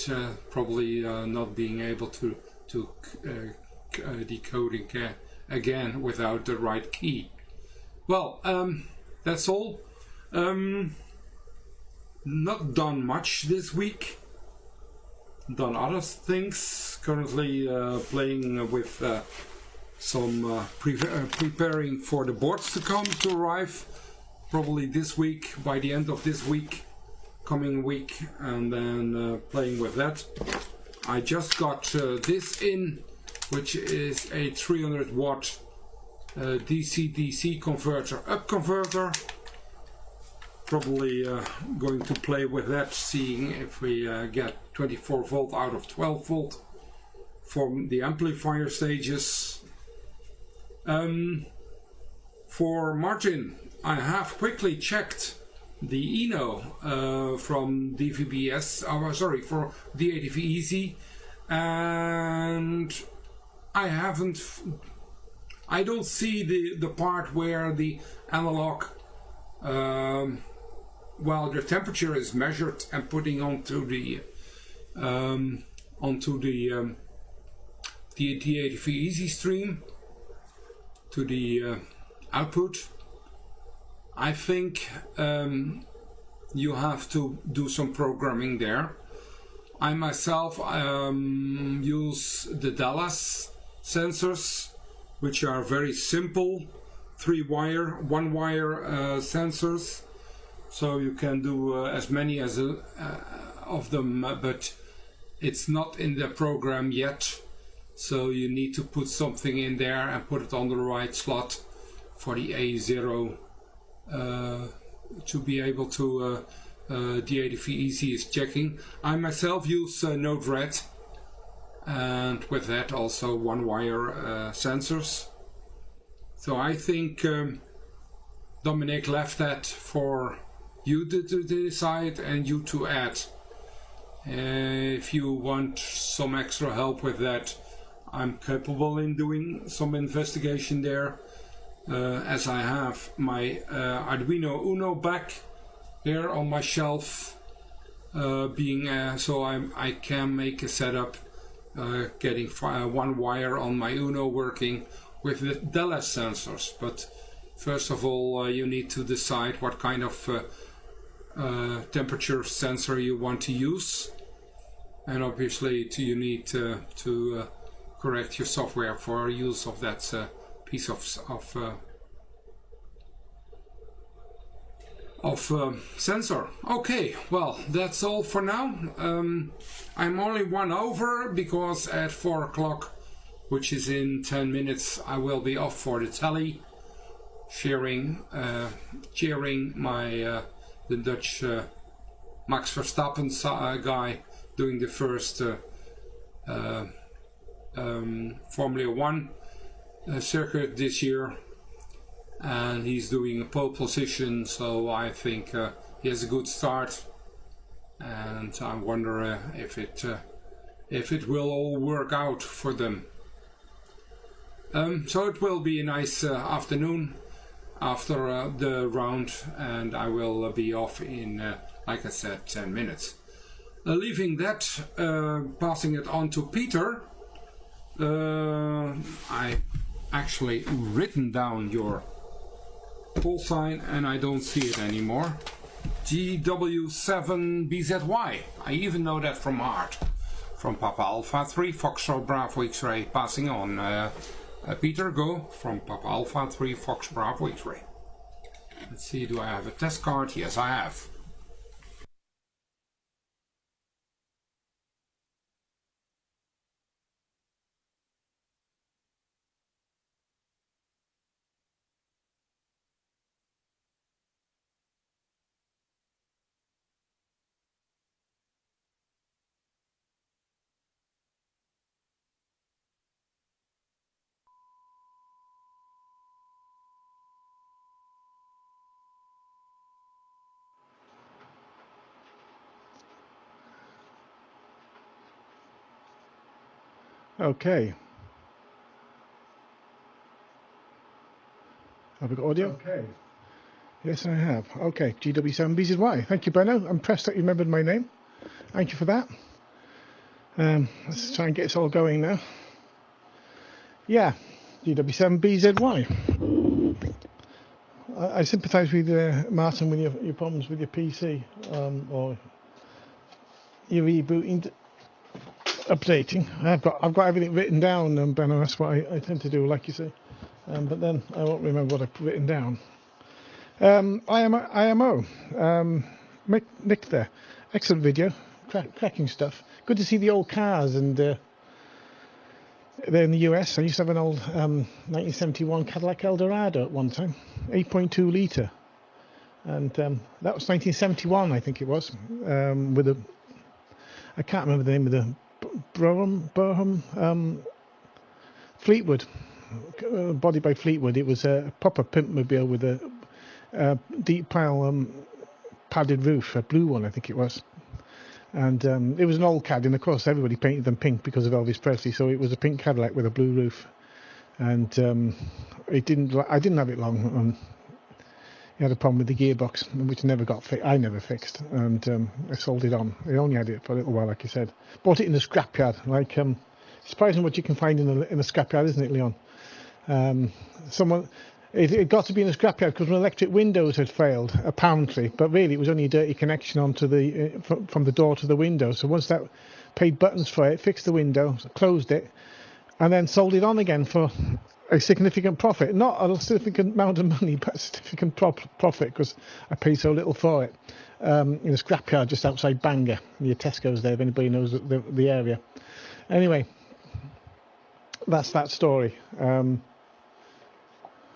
probably not being able to decoding again without the right key. Well, that's all. Not done much this week. Done other things. Currently playing with some preparing for the boards to arrive. Probably this week, by the end of this week, coming week, and then playing with that. I just got this in, which is a 300 watt DC-DC converter, up converter. Probably going to play with that, seeing if we get 24 volt out of 12 volt from the amplifier stages. For Martin, I have quickly checked the Eno from DVBS, for DATV Easy, and I don't see the part where the analog, the temperature is measured and putting onto the DATV Easy stream to the output. I think you have to do some programming there. I myself use the Dallas sensors, which are very simple, 3-wire, 1-wire sensors. So you can do as many as of them, but it's not in the program yet. So you need to put something in there and put it on the right slot for the A0 to be able to DATV Easy is checking. I myself use Node-RED, and with that also 1-wire sensors. So I think Dominic left that for you to decide and you to add. If you want some extra help with that, I'm capable in doing some investigation there, as I have my Arduino Uno back here on my shelf, so I can make a setup, getting 1 wire on my Uno working with the Dallas sensors. But first of all, you need to decide what kind of temperature sensor you want to use, and obviously you need to correct your software for use of that piece of sensor. Okay, well, that's all for now. I'm only 1 over because at 4 o'clock, which is in 10 minutes, I will be off for the telly, cheering my the Dutch Max Verstappen guy doing the first Formula 1 circuit this year, and he's doing a pole position, so I think he has a good start, and I wonder if it will all work out for them. So it will be a nice afternoon after the round, and I will be off in, like I said, 10 minutes. Leaving that, passing it on to Peter. I actually written down your call sign and I don't see it anymore. GW7BZY. I even know that from heart. From Papa Alpha 3 Foxtrot Bravo X-Ray. Passing on. Peter, go. From Papa Alpha 3 Fox Bravo X-Ray. Let's see, do I have a test card? Yes, I have. Okay. Have we got audio? Okay. Yes, I have. Okay, GW7BZY. Thank you, Benno. I'm impressed that you remembered my name. Thank you for that. Let's try and get this all going now. Yeah, GW7BZY. I sympathise with Martin with your problems with your PC or your rebooting, updating. I've got everything written down, Benno. That's what I tend to do, like you say. But then I won't remember what I've written down. IMO. Nick there. Excellent video. Cracking stuff. Good to see the old cars, and they're in the US. I used to have an old 1971 Cadillac Eldorado at one time, 8.2 litre, and that was 1971, I think it was, with a, I can't remember the name of the Burham Fleetwood, body by Fleetwood. It was a proper pimp mobile with a deep pile padded roof, a blue one I think it was. And it was an old Cad, and of course everybody painted them pink because of Elvis Presley, so it was a pink Cadillac with a blue roof. And I didn't have it long. It had a problem with the gearbox, which never got fixed. I never fixed, and I sold it on. I only had it for a little while, like you said. Bought it in the scrapyard. Like surprising what you can find in the scrapyard, isn't it, Leon? It got to be in the scrapyard because my electric windows had failed, apparently. But really, it was only a dirty connection onto the from the door to the window. So once that, paid buttons for it, fixed the window, closed it, and then sold it on again for a significant profit. Not a significant amount of money, but a significant profit because I paid so little for it. In a scrapyard just outside Bangor, near Tesco's there, if anybody knows the area. Anyway, that's that story.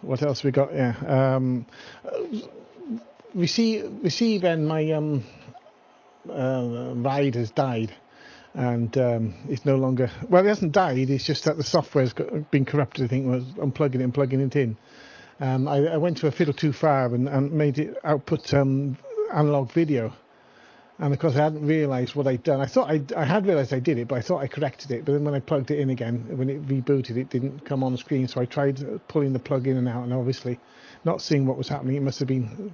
What else we got? Yeah, receive and my ride has died, and it's no longer. Well, it hasn't died. It's just that the software's been corrupted. I think was unplugging it and plugging it in. I went to a fiddle too far and made it output analog video. And of course, I hadn't realised what I'd done. I thought I had realised I did it, but I thought I corrected it. But then when I plugged it in again, when it rebooted, it didn't come on screen. So I tried pulling the plug in and out, and obviously not seeing what was happening. It must have been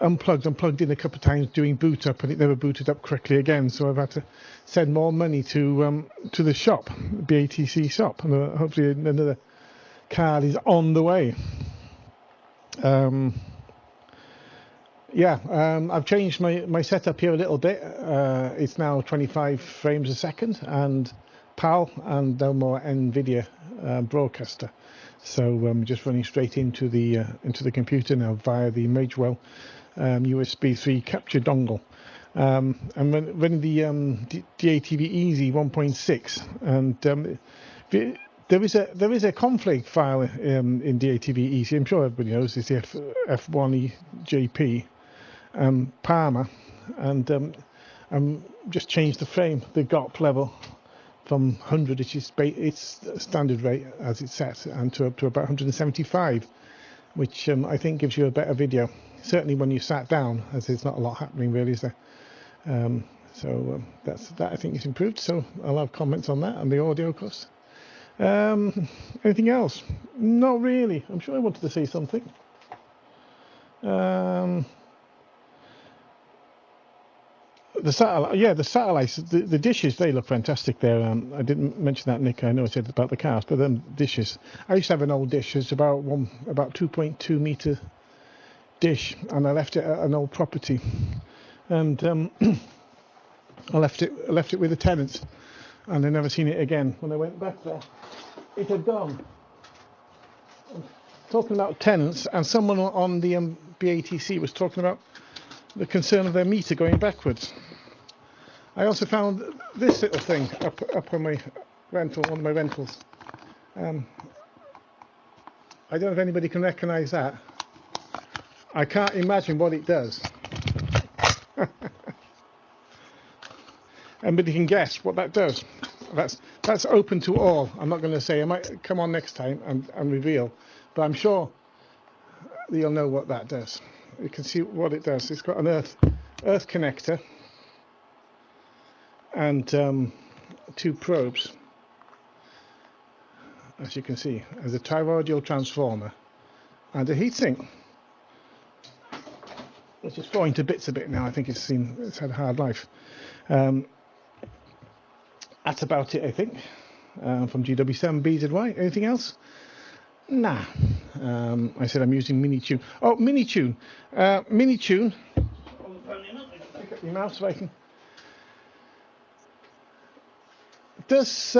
unplugged and plugged in a couple of times during boot up, and it never booted up correctly again. So I've had to send more money to the shop, BATC shop, and hopefully another card is on the way. Yeah, I've changed my setup here a little bit. It's now 25 frames a second and PAL and no more NVIDIA broadcaster. So I'm just running straight into the computer now via the Magewell USB 3 capture dongle. I'm running the DATV Easy 1.6, and there is a config file in DATV Easy. I'm sure everybody knows it's the F1EJP. Parma, and just changed the frame, the GOP level from 100, which is its standard rate as it's set, and to up to about 175, which I think gives you a better video. Certainly when you sat down, as there's not a lot happening really, is there? So that I think is improved. So I'll have comments on that and the audio, of course. Anything else? Not really. I'm sure I wanted to say something. The satellites, the dishes, they look fantastic there. I didn't mention that, Nick. I know I said about the cars, but then dishes. I used to have an old dish. It's about 2.2 metre dish, and I left it at an old property, and I left it with the tenants, and I never seen it again. When I went back there, it had gone. Talking about tenants, and someone on the BATC was talking about the concern of their meter going backwards. I also found this little thing up on my rental, one of my rentals. I don't know if anybody can recognise that. I can't imagine what it does. Anybody can guess what that does? That's open to all. I'm not going to say. I might come on next time and reveal, but I'm sure you'll know what that does. You can see what it does. It's got an earth connector and 2 probes, as you can see, as a toroidal transformer and a heatsink. It's just falling to bits a bit now. I think it's had a hard life. That's about it, I think. From GW7BZY. Anything else? Nah. I said I'm using Mini-Tune. Oh, Mini-Tune. Mini-Tune. Pick up your mouse so I can. Does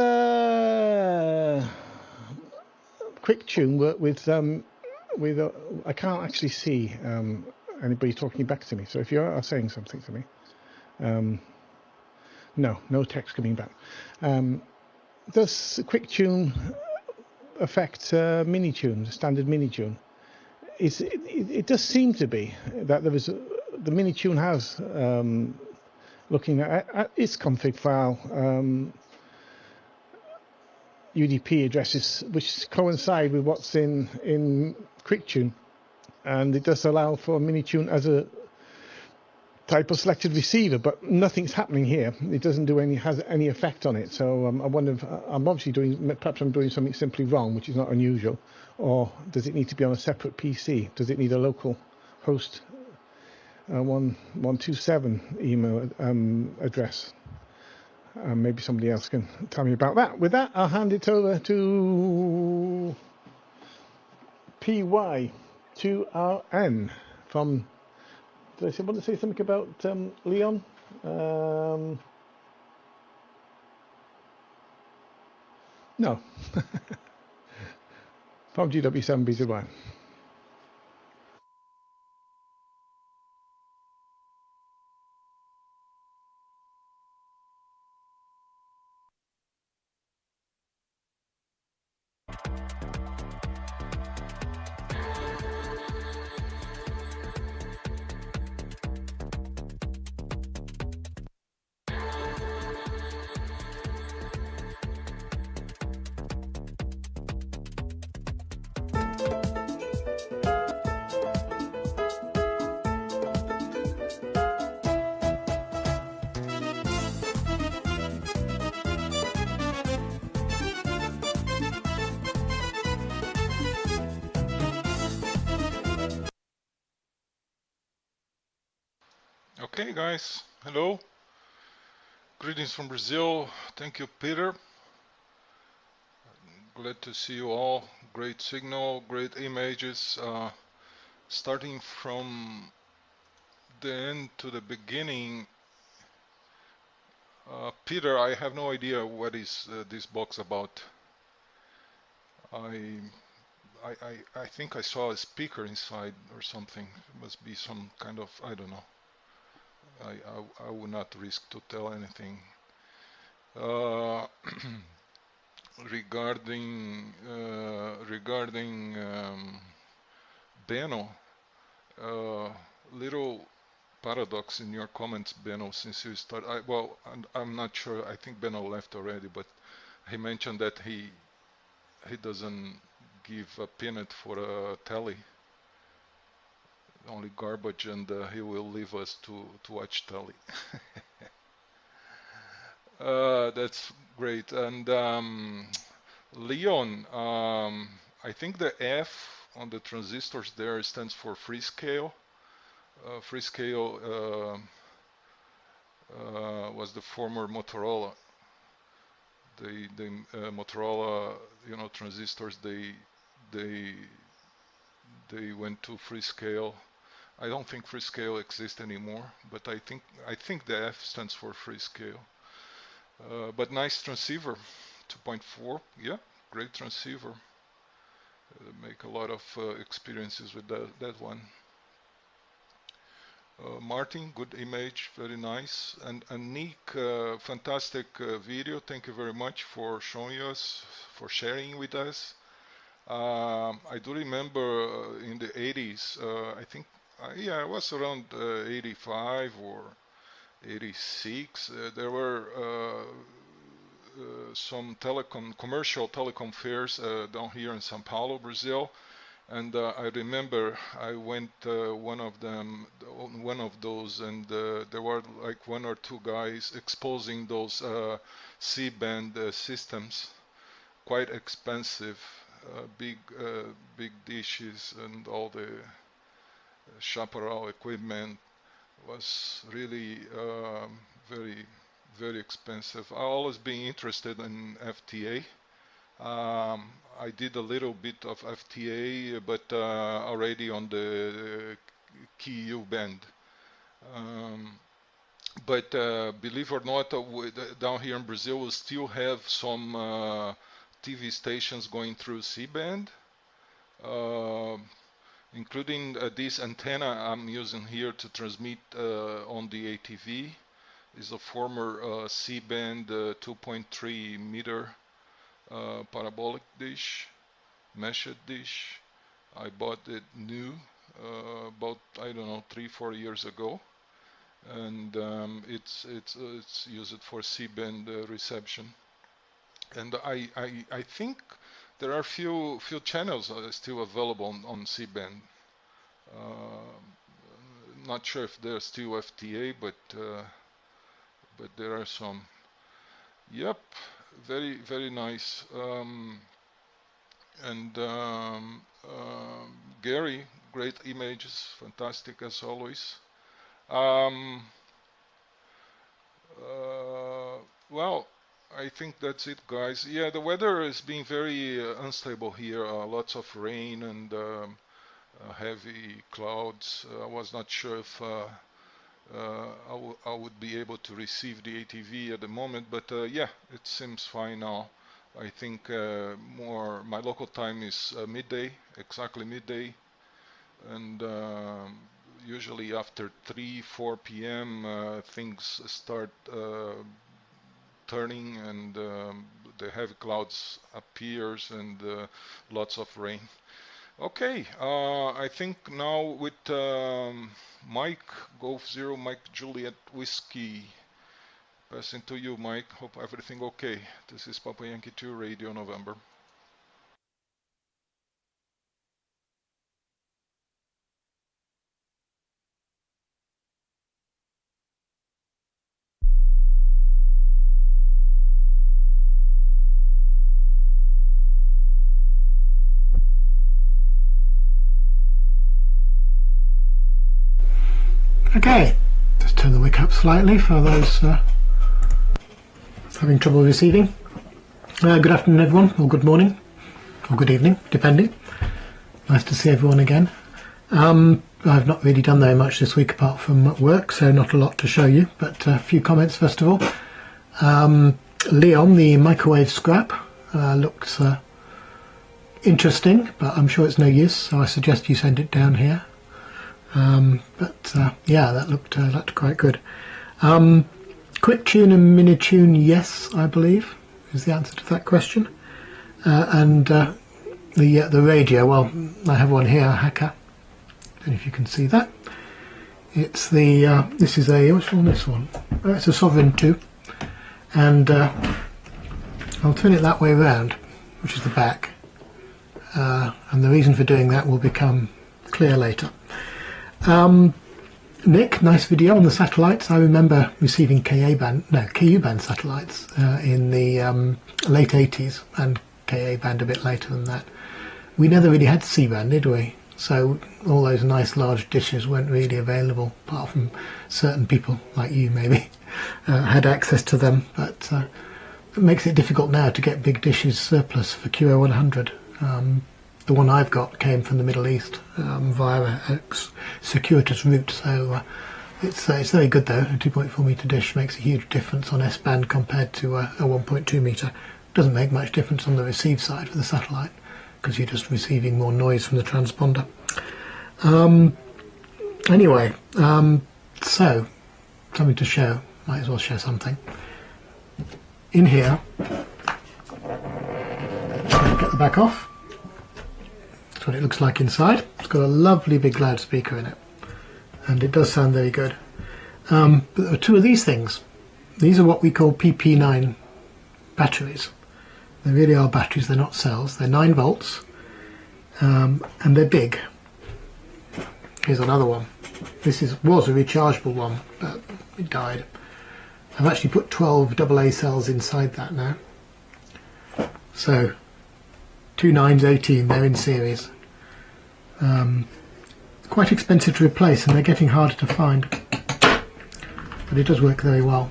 Quick Tune work with I can't actually see anybody talking back to me. So if you are saying something to me, no text coming back. Does Quick Tune affect Mini-Tune, standard Mini-Tune? It does seem to be that the Mini-Tune has looking at its config file. UDP addresses which coincide with what's in QuickTune, and it does allow for Mini-Tune as a type of selected receiver, but nothing's happening here. It doesn't has any effect on it. So I wonder if I'm obviously perhaps I'm doing something simply wrong, which is not unusual, or does it need to be on a separate PC? Does it need a local host 127 email address? Maybe somebody else can tell me about that. With that, I'll hand it over to PY2RN from. Did I want to say something about Leon? No. From GW7BZY. Okay guys, hello, greetings from Brazil. Thank you, Peter. Glad to see you all. Great signal, great images, starting from the end to the beginning. Peter, I have no idea what is this box about. I think I saw a speaker inside or something. It must be some kind of, I don't know. I would not risk to tell anything. Regarding Benno, little paradox in your comments, Benno, since you start. Well, I'm not sure. I think Benno left already, but he mentioned that he doesn't give a peanut for a telly. Only garbage, and he will leave us to watch telly. That's great. And Leon, I think the F on the transistors there stands for Freescale. Freescale was the former Motorola. The Motorola, transistors. They went to Freescale. I don't think Freescale exists anymore, but I think the F stands for Freescale. But nice transceiver, 2.4. Yeah, great transceiver. Make a lot of experiences with that one. Martin, good image, very nice. And Nick, fantastic video. Thank you very much for showing us, for sharing with us. I do remember in the 80s, I think, yeah, it was around 85 or 86. There were some commercial telecom fairs down here in São Paulo, Brazil. And I remember I went one of those, and there were like one or two guys exposing those C-band systems, quite expensive, big dishes and all the chaparral equipment was really very, very expensive. I always been interested in FTA. I did a little bit of FTA, but already on the QO band. But believe or not, down here in Brazil, we still have some TV stations going through C-band, including this antenna I'm using here to transmit on the ATV. Is a former C-band 2.3 meter parabolic dish, meshed dish. I bought it new about, I don't know, 3-4 years ago, and it's used for C-band reception. And I think there are few channels still available on C-band. Not sure if they're still FTA, but there are some. Yep, very, very nice. Gary, great images, fantastic as always. Well, I think that's it, guys. Yeah, the weather has been very unstable here. Lots of rain and heavy clouds. I was not sure if I would be able to receive the ATV at the moment, but yeah, it seems fine now. I think my local time is midday, exactly midday, and usually after 3-4 p.m. Things start turning, and the heavy clouds appears, and lots of rain. Okay, I think now with Mike, Golf Zero, Mike Juliet Whiskey. Passing to you, Mike. Hope everything okay. This is Papa Yankee 2 Radio November. Okay, just turn the mic up slightly for those having trouble receiving. Good afternoon, everyone, or good morning, or good evening, depending. Nice to see everyone again. I've not really done very much this week apart from work, so not a lot to show you, but a few comments first of all. Leon, the microwave scrap, looks interesting, but I'm sure it's no use, so I suggest you send it down here. Yeah, that looked quite good. Quick tune and mini tune, yes, I believe, is the answer to that question. And the radio, well, I have one here, a Hacker. Don't know if you can see that. It's the this is a, what's on this one? It's a Sovereign 2, and I'll turn it that way around, which is the back. And the reason for doing that will become clear later. Nick, nice video on the satellites. I remember receiving KU band satellites in the late 80s, and KA band a bit later than that. We never really had C-band, did we? So all those nice large dishes weren't really available, apart from certain people like you maybe had access to them. But it makes it difficult now to get big dishes surplus for QO-100. The one I've got came from the Middle East via a circuitous route, so it's very good though. A 2.4 metre dish makes a huge difference on S-band compared to a 1.2 metre. Doesn't make much difference on the receive side for the satellite, because you're just receiving more noise from the transponder. Anyway, so something to show. Might as well show something. In here, get the back off. That's what it looks like inside. It's got a lovely big loudspeaker in it, and it does sound very good. But there are two of these things. These are what we call PP9 batteries. They really are batteries, they're not cells. They're 9 volts, and they're big. Here's another one. This was a rechargeable one, but it died. I've actually put 12 AA cells inside that now. So 2 9s, 18, they're in series. quite expensive to replace, and they're getting harder to find. But it does work very well.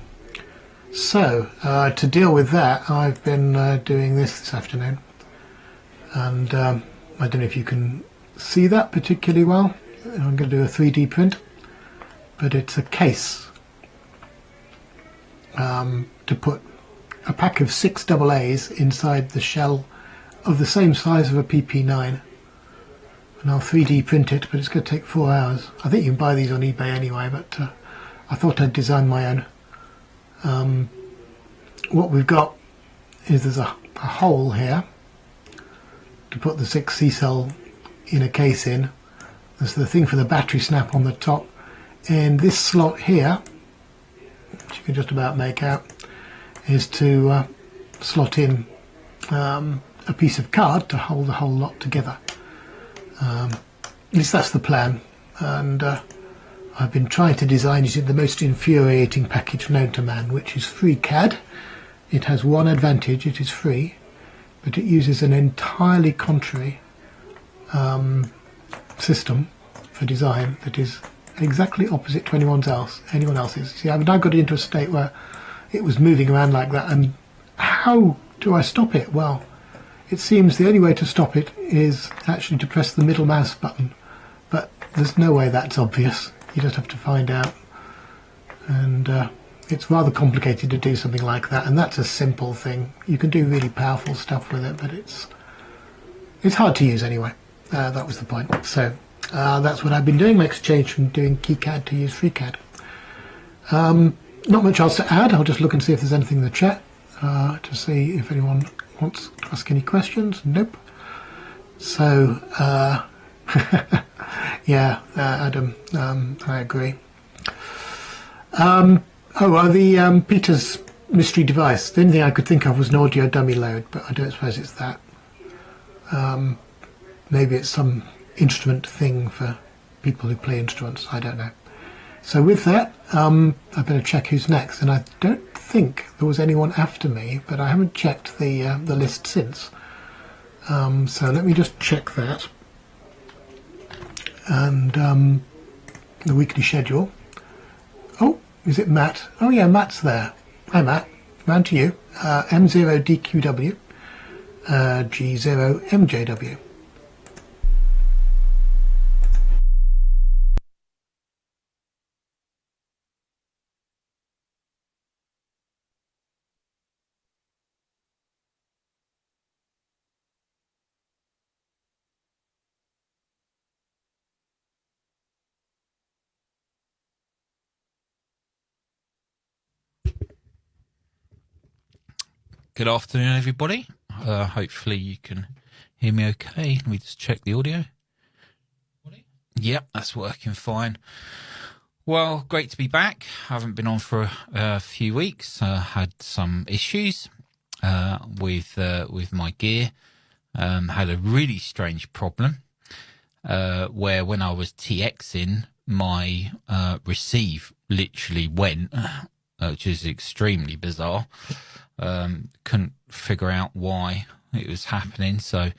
So, to deal with that, I've been doing this afternoon. And I don't know if you can see that particularly well. I'm going to do a 3D print. But it's a case to put a pack of 6 AA's inside the shell of the same size of a PP9. And I'll 3D print it, but it's going to take 4 hours. I think you can buy these on eBay anyway, but I thought I'd design my own. What we've got is there's a hole here to put the 6 C-cell in a case in. There's the thing for the battery snap on the top, and this slot here, which you can just about make out, is to slot in a piece of card to hold the whole lot together. At least that's the plan, and I've been trying to design using the most infuriating package known to man, which is FreeCAD. It has one advantage: it is free, but it uses an entirely contrary system for design that is exactly opposite to anyone else's. See, I've now got it into a state where it was moving around like that, and how do I stop it? Well, it seems the only way to stop it is actually to press the middle mouse button, but there's no way that's obvious. You just have to find out, and it's rather complicated to do something like that, and that's a simple thing. You can do really powerful stuff with it, but it's hard to use anyway. That was the point. So that's what I've been doing. Makes a change from doing KiCad to use FreeCAD. Not much else to add. I'll just look and see if there's anything in the chat to see if anyone wants to ask any questions. Nope. So yeah, Adam, I agree. The Peter's mystery device. The only thing I could think of was an audio dummy load, but I don't suppose it's that. Maybe it's some instrument thing for people who play instruments. I don't know. So with that, I better check who's next. And I don't think there was anyone after me, but I haven't checked the list since. So let me just check that. And the weekly schedule. Oh, is it Matt? Oh yeah, Matt's there. Hi Matt, round to you. M0DQW, G0MJW. Good afternoon, everybody. Hopefully you can hear me okay. Let me just check the audio. Yep, that's working fine. Well, great to be back. I haven't been on for a few weeks. Had some issues with my gear. Had a really strange problem where when I was TXing, my receive literally went, which is extremely bizarre. Couldn't figure out why it was happening, so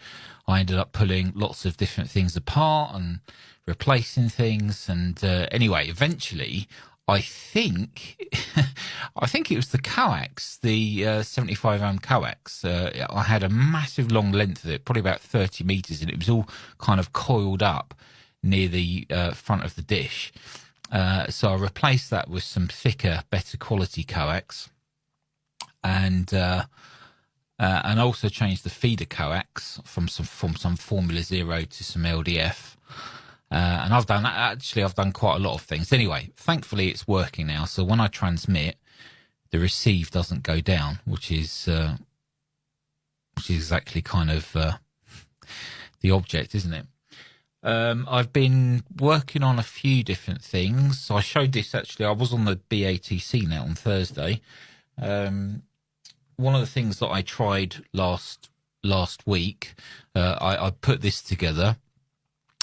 I ended up pulling lots of different things apart and replacing things, and anyway, eventually I think it was the coax, the 75 ohm coax. I had a massive long length of it, probably about 30 meters, and it was all kind of coiled up near the front of the dish. So I replaced that with some thicker, better quality coax. And also changed the feeder coax from some Formula Zero to some LDF. And I've done quite a lot of things. Anyway, thankfully it's working now. So when I transmit, the receive doesn't go down, which is exactly kind of the object, isn't it? I've been working on a few different things. So I showed this actually. I was on the BATC now on Thursday. One of the things that I tried last week, I put this together.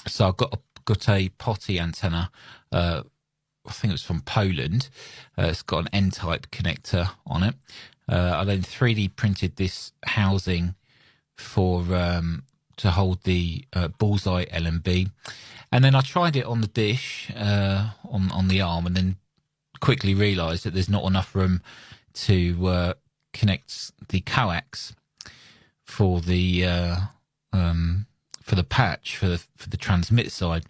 So I've got a potty antenna. I think it was from Poland. It's got an N-type connector on it. I then 3D printed this housing for hold the bullseye LNB, and then I tried it on the dish on the arm, and then quickly realised that there's not enough room to connect the coax for the patch for the transmit side.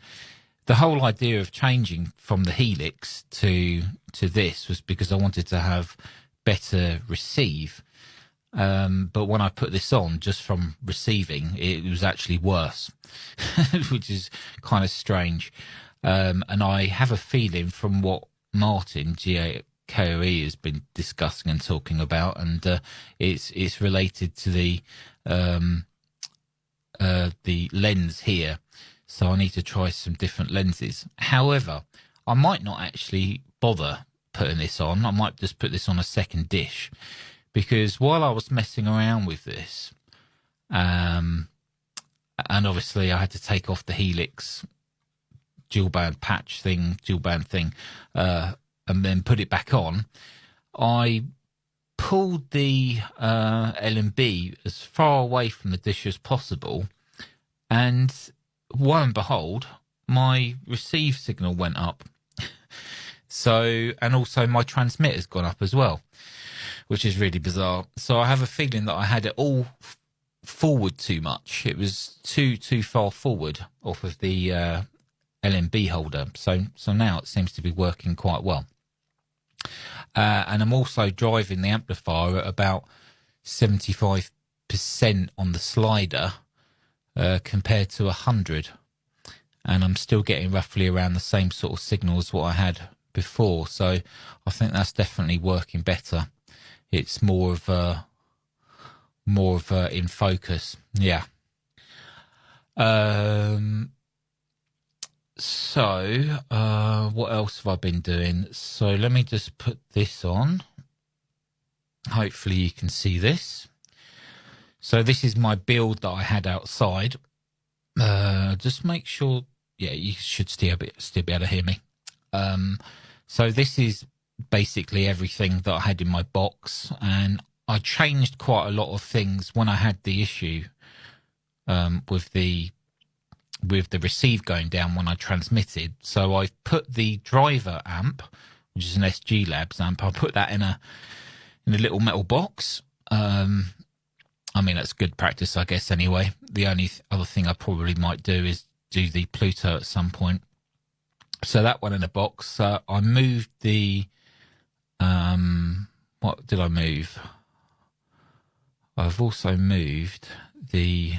The whole idea of changing from the Helix to this was because I wanted to have better receive. But when I put this on, just from receiving, it was actually worse, which is kind of strange. And I have a feeling from what Martin, GAKOE, has been discussing and talking about, and it's related to the lens here. So I need to try some different lenses. However, I might not actually bother putting this on. I might just put this on a second dish, because while I was messing around with this, and obviously I had to take off the Helix dual band thing, and then put it back on, I pulled the LNB as far away from the dish as possible, and lo and behold, my receive signal went up. So, and also my transmit has gone up as well, which is really bizarre. So I have a feeling that I had it all forward too much. It was too far forward off of the LNB holder. So now it seems to be working quite well. And I'm also driving the amplifier at about 75% on the slider compared to 100. And I'm still getting roughly around the same sort of signal as what I had before. So I think that's definitely working better. It's more of in focus. Yeah. So what else have I been doing? So let me just put this on. Hopefully you can see this. So this is my build that I had outside. Just make sure, yeah, you should still be able to hear me. So this is basically everything that I had in my box, and I changed quite a lot of things when I had the issue with the receive going down when I transmitted. So I put the driver amp, which is an SG Labs amp, I put that in a little metal box. I mean, that's good practice, I guess, anyway. The only other thing I probably might do is do the Pluto at some point. So that one in a box. I moved the... what did I move? I've also moved the...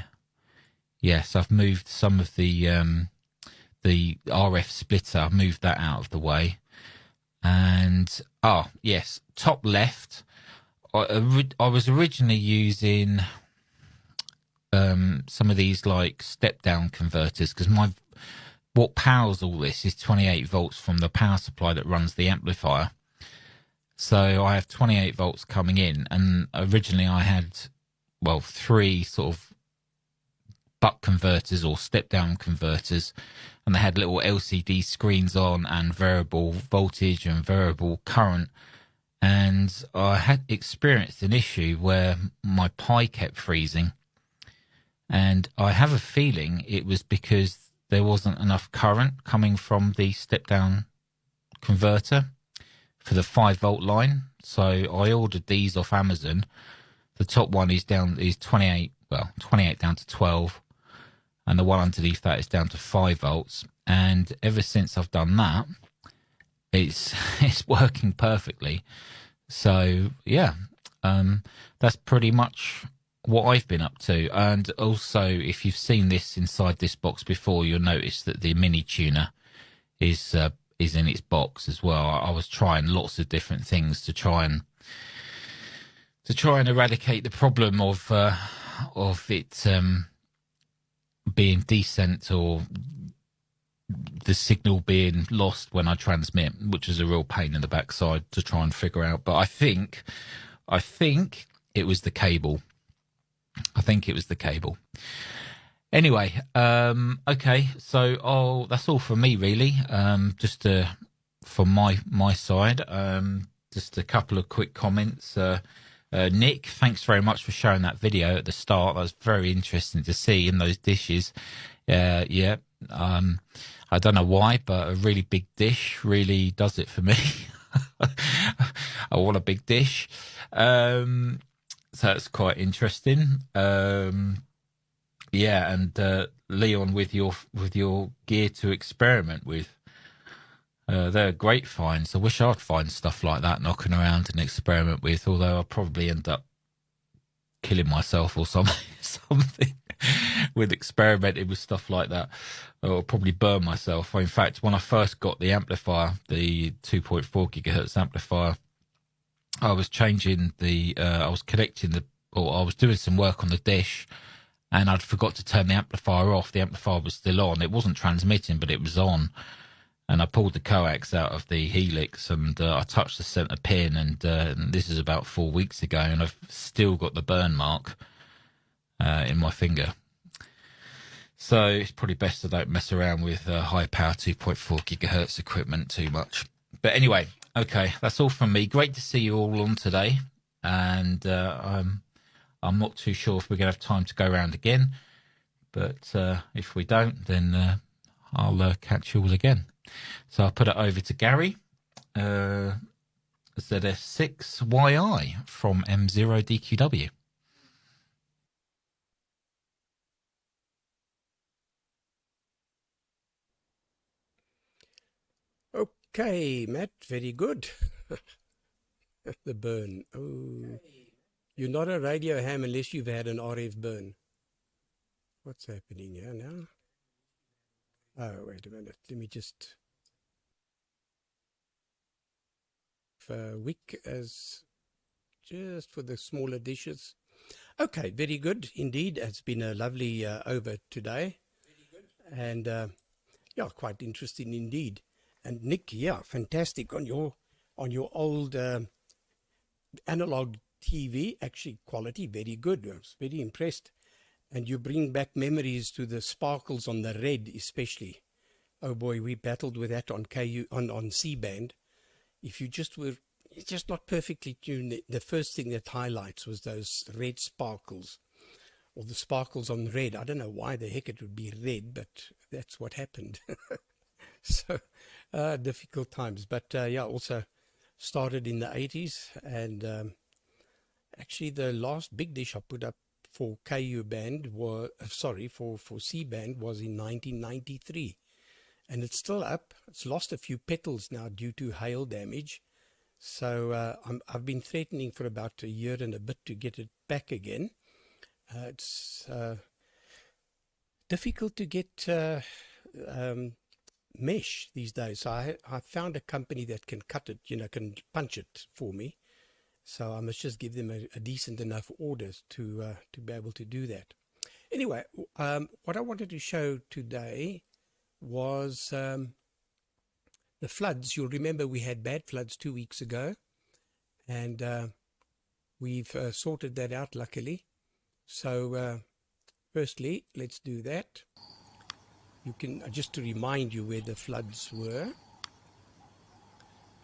Yes, I've moved some of the RF splitter. I've moved that out of the way. And, yes, top left. I was originally using some of these like step-down converters, because what powers all this is 28 volts from the power supply that runs the amplifier. So I have 28 volts coming in, and originally I had, well, 3 sort of buck converters or step-down converters, and they had little LCD screens on and variable voltage and variable current. And I had experienced an issue where my Pi kept freezing, and I have a feeling it was because there wasn't enough current coming from the step-down converter for the 5-volt line. So I ordered these off Amazon. The top one is 28 down to 12, and the one underneath that is down to 5 volts. And ever since I've done that, it's working perfectly. So yeah, that's pretty much what I've been up to. And also, if you've seen this inside this box before, you'll notice that the mini tuner is in its box as well. I was trying lots of different things to try and eradicate the problem of it being descent or the signal being lost when I transmit, which is a real pain in the backside to try and figure out. But I think it was the cable. Anyway, okay, so that's all from me really. Just from my side, just a couple of quick comments. Nick, thanks very much for showing that video at the start. That was very interesting to see in those dishes. Yeah, I don't know why, but a really big dish really does it for me. I want a big dish. So that's quite interesting. Yeah, and Leon, with your gear to experiment with, they're great finds. I wish I'd find stuff like that knocking around and experiment with, although I'll probably end up killing myself or something with experimenting with stuff like that. Or probably burn myself. In fact, when I first got the amplifier, the 2.4 gigahertz amplifier, I was changing I was doing some work on the dish, and I'd forgot to turn the amplifier off. The amplifier was still on. It wasn't transmitting, but it was on. And I pulled the coax out of the helix, and I touched the center pin, and this is about 4 weeks ago, and I've still got the burn mark in my finger. So it's probably best I don't mess around with high power 2.4 gigahertz equipment too much. But anyway, okay, that's all from me. Great to see you all on today, and I'm not too sure if we're going to have time to go around again, but if we don't, then I'll catch you all again. So I'll put it over to Gary, ZS6YI from M0DQW. Okay, Matt, very good. The burn. Oh, you're not a radio ham unless you've had an RF burn. What's happening here now? Oh, wait a minute. Let me just... wick as just for the smaller dishes. Okay, very good indeed. It's been a lovely over today. And yeah, quite interesting indeed. And Nick, yeah, fantastic on your old analog TV. Actually, quality very good. I was very impressed. And you bring back memories to the sparkles on the red, especially. Oh boy, we battled with that on on C-band. If you just were just not perfectly tuned, the first thing that highlights was those red sparkles, or the sparkles on red. I don't know why the heck it would be red, but that's what happened. So difficult times. But yeah, also started in the 80s, and actually the last big dish I put up for KU band was for C band was in 1993, and it's still up. It's lost a few petals now due to hail damage, so I've been threatening for about a year and a bit to get it back again. It's difficult to get mesh these days. So I found a company that can cut it, can punch it for me. So I must just give them a decent enough order to be able to do that. Anyway, what I wanted to show today was the floods. You'll remember we had bad floods 2 weeks ago, and we've sorted that out luckily. So firstly, let's do that. You can, just to remind you where the floods were,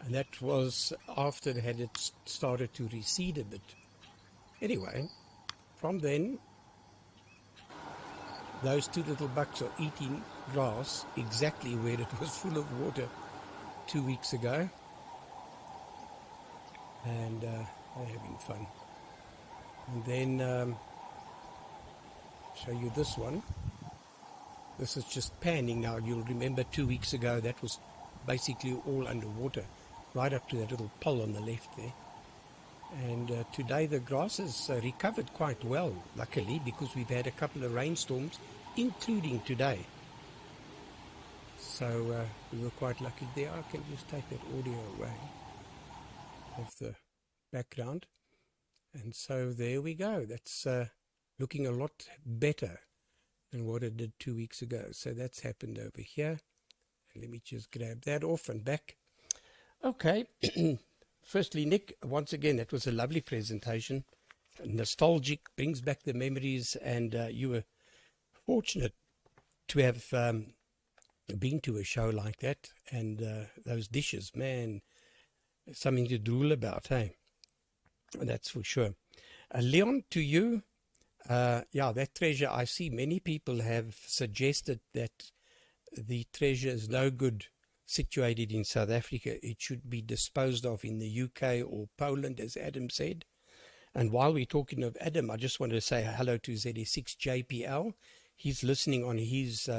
and that was after it started to recede a bit. Anyway, from then, those two little bucks are eating grass exactly where it was full of water 2 weeks ago, and they're having fun. And then show you this one. This is just panning now. You'll remember 2 weeks ago that was basically all underwater, right up to that little pole on the left there. And today the grass has recovered quite well, luckily, because we've had a couple of rainstorms, including today. So we were quite lucky there. I can just take that audio away of the background. And so there we go. That's looking a lot better than what it did 2 weeks ago. So that's happened over here. And let me just grab that off and back. Okay. Firstly, Nick, once again, that was a lovely presentation. Nostalgic, brings back the memories, and you were fortunate to have been to a show like that, and those dishes, man, something to drool about, hey? That's for sure. Leon, to you, yeah, that treasure, I see many people have suggested that the treasure is no good situated in South Africa. It should be disposed of in the UK or Poland, as Adam said. And while we're talking of Adam, I just wanted to say hello to ZS6JPL. He's listening on his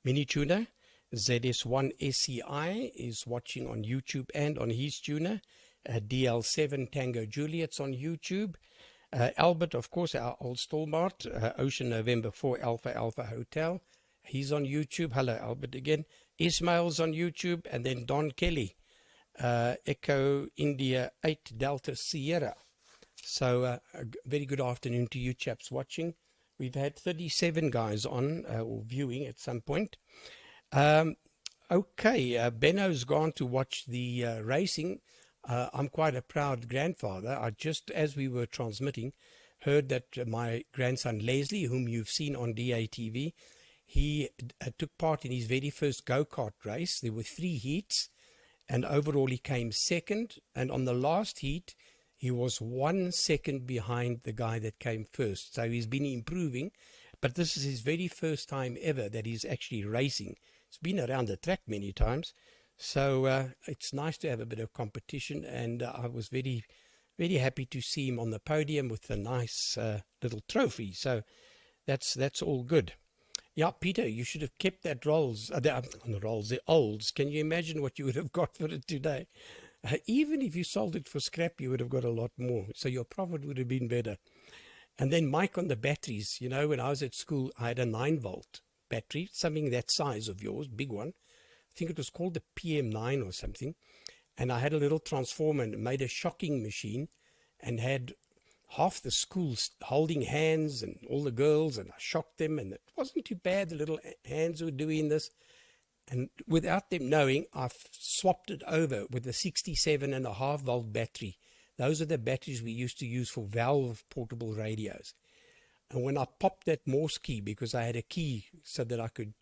mini tuner. ZS1SCI is watching on YouTube and on his tuner. DL7 Tango Juliet's on YouTube. Albert, of course, our old stalwart, Ocean November 4 Alpha Alpha Hotel. He's on YouTube. Hello, Albert, again. Ismail's on YouTube. And then Don Kelly, Echo India 8 Delta Sierra. So a very good afternoon to you chaps watching. We've had 37 guys on or viewing at some point. Okay, Benno's gone to watch the racing. I'm quite a proud grandfather. I just, as we were transmitting, heard that my grandson Leslie, whom you've seen on DATV, he took part in his very first go-kart race. There were 3 heats, and overall he came second. And on the last heat, he was 1 second behind the guy that came first. So he's been improving, but this is his very first time ever that he's actually racing. He's been around the track many times. So it's nice to have a bit of competition, and I was very, very happy to see him on the podium with a nice little trophy. So that's all good. Yeah, Peter, you should have kept that the olds. Can you imagine what you would have got for it today? Even if you sold it for scrap, you would have got a lot more. So your profit would have been better. And then Mike on the batteries. You know, when I was at school, I had a 9-volt battery, something that size of yours, big one. I think it was called the PM9 or something. And I had a little transformer and made a shocking machine and had half the school holding hands and all the girls, and I shocked them, and it wasn't too bad. The little hands were doing this. And without them knowing, I've swapped it over with a 67.5-volt battery. Those are the batteries we used to use for valve portable radios. And when I popped that Morse key, because I had a key so that I could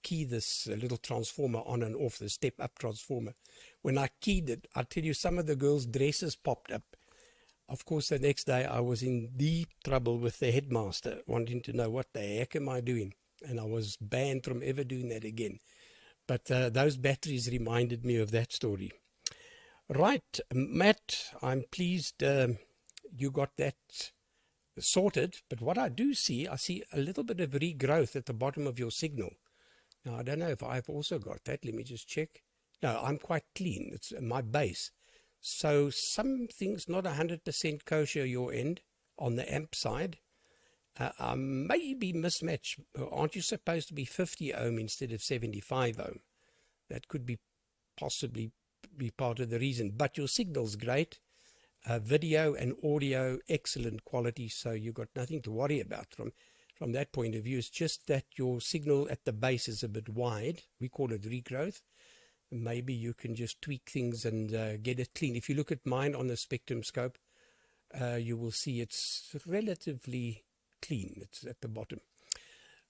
key this little transformer on and off, the step-up transformer. When I keyed it, I tell you, some of the girls' dresses popped up. Of course, the next day I was in deep trouble with the headmaster, wanting to know what the heck am I doing. And I was banned from ever doing that again. But those batteries reminded me of that story. Right, Matt, I'm pleased you got that sorted. But what I do see, I see a little bit of regrowth at the bottom of your signal. Now, I don't know if I've also got that. Let me just check. No, I'm quite clean. It's my base. So something's not 100% kosher your end on the amp side. Maybe mismatch. Aren't you supposed to be 50 ohm instead of 75 ohm? That could be possibly be part of the reason. But your signal's great. Video and audio, excellent quality. So you've got nothing to worry about from that point of view. It's just that your signal at the base is a bit wide. We call it regrowth. Maybe you can just tweak things and get it clean. If you look at mine on the spectrum scope, you will see it's relatively clean. It's at the bottom.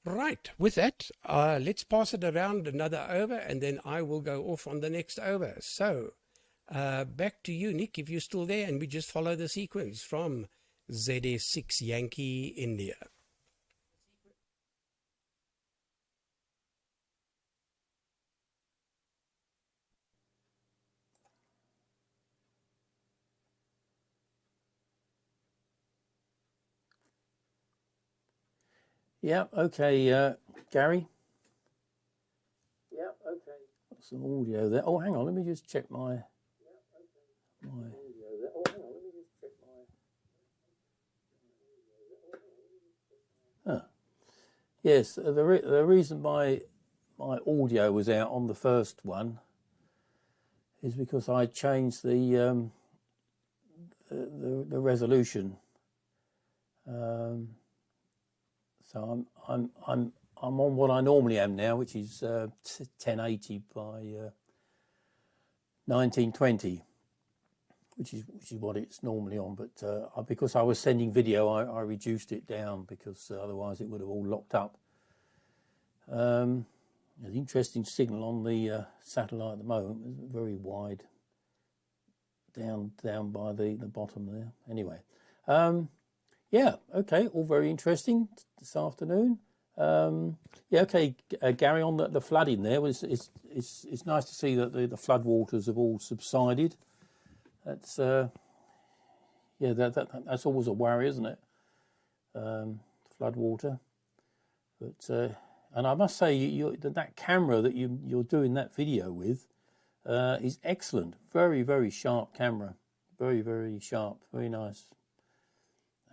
Right, with that, let's pass it around another over, and then I will go off on the next over. So, back to you, Nick, if you're still there, and we just follow the sequence from ZS6 Yankee India. Yeah, okay, Gary. Yeah, okay. Got some audio there. Oh, hang on, let me just check my. Yes, the reason my audio was out on the first one is because I changed the resolution. So I'm on what I normally am now, which is 1080 by 1920, which is what it's normally on. But because I was sending video, I reduced it down because otherwise it would have all locked up. There's an interesting signal on the satellite at the moment. It's very wide down by the bottom there. Anyway, yeah, okay, all very interesting this afternoon. Yeah, okay, Gary, on the flooding there, it's nice to see that the flood waters have all subsided. That's yeah, that's always a worry, isn't it? Flood water, but and I must say, that camera that you're doing that video with is excellent. Very, very sharp camera. Very, very sharp. Very nice.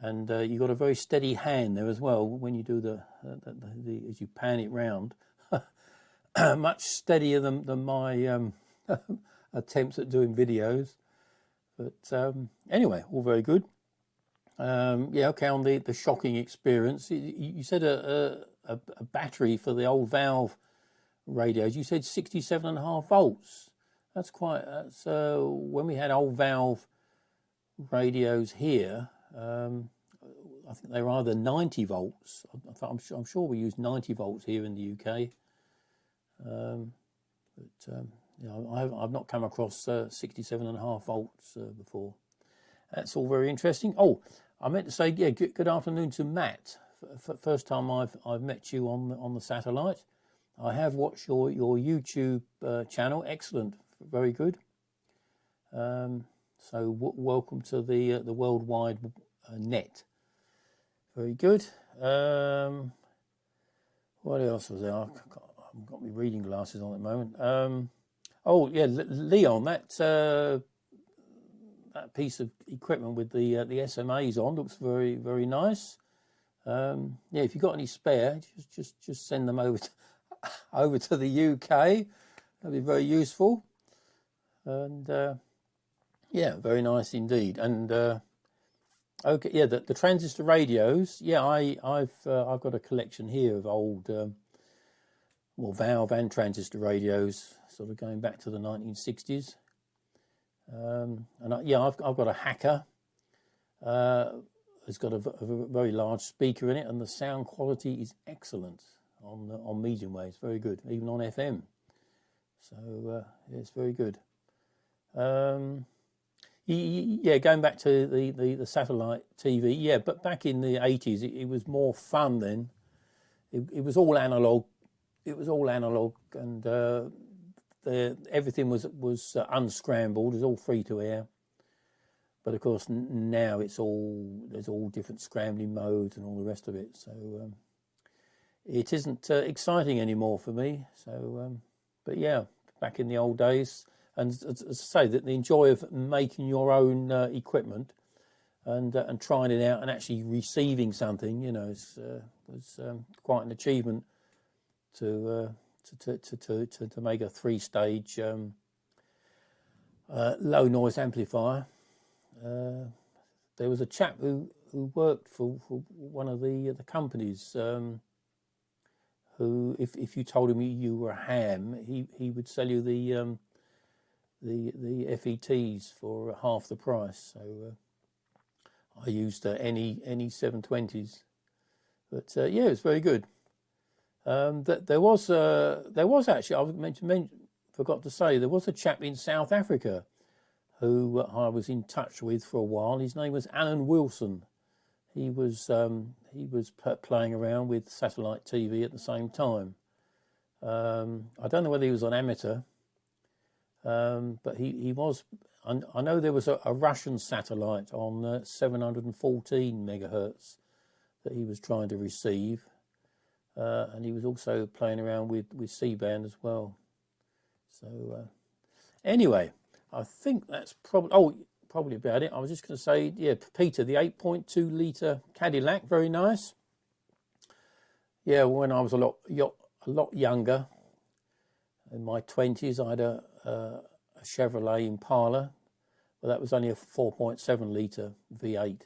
And you've got a very steady hand there as well when you do the as you pan it round. Much steadier than my attempts at doing videos. But anyway, all very good. Yeah, okay, on the shocking experience, you said a battery for the old valve radios. You said 67.5 volts. That's when we had old valve radios here. I think they were either 90 volts. I'm sure we used 90 volts here in the UK. You know, I've not come across 67.5 volts before. That's all very interesting. Oh, I meant to say, yeah, good afternoon to Matt. First time I've met you on the satellite. I have watched your YouTube channel. Excellent, very good. So welcome to the worldwide net. Very good. What else was there? I've got my reading glasses on at the moment. Oh yeah, Leon, that piece of equipment with the SMAs on looks very, very nice. Yeah, if you've got any spare, just send them over to the UK. That'd be very useful. And yeah, very nice indeed. And okay, yeah, the transistor radios. Yeah, I've got a collection here of old valve and transistor radios, sort of going back to the 1960s. And yeah, I've got a Hacker. It's got a very large speaker in it, and the sound quality is excellent on medium waves. Very good, even on FM. So yeah, it's very good. Yeah, going back to the satellite TV. Yeah, but back in the 80s, it was more fun then. It was all analog. It was all analog, and everything was unscrambled. It was all free to air. But of course now there's all different scrambling modes and all the rest of it. So it isn't exciting anymore for me. So but yeah, back in the old days, and as I say, that the joy of making your own equipment and trying it out and actually receiving something, you know, was quite an achievement to make a 3-stage low noise amplifier. There was a chap who worked for one of the companies who, if you told him you were a ham, he would sell you the FETs for half the price. So I used any 720s, but yeah, it was very good. There was actually, forgot to say, there was a chap in South Africa who I was in touch with for a while. His name was Alan Wilson. He was playing around with satellite TV at the same time. I don't know whether he was on amateur, but he was. I know there was a Russian satellite on 714 megahertz that he was trying to receive, and he was also playing around with C-band as well. So anyway, I think that's probably about it. I was just going to say, yeah, Peter, the 8.2 litre Cadillac, very nice. Yeah, when I was a lot younger, in my 20s, I had a Chevrolet Impala, but that was only a 4.7 litre V8.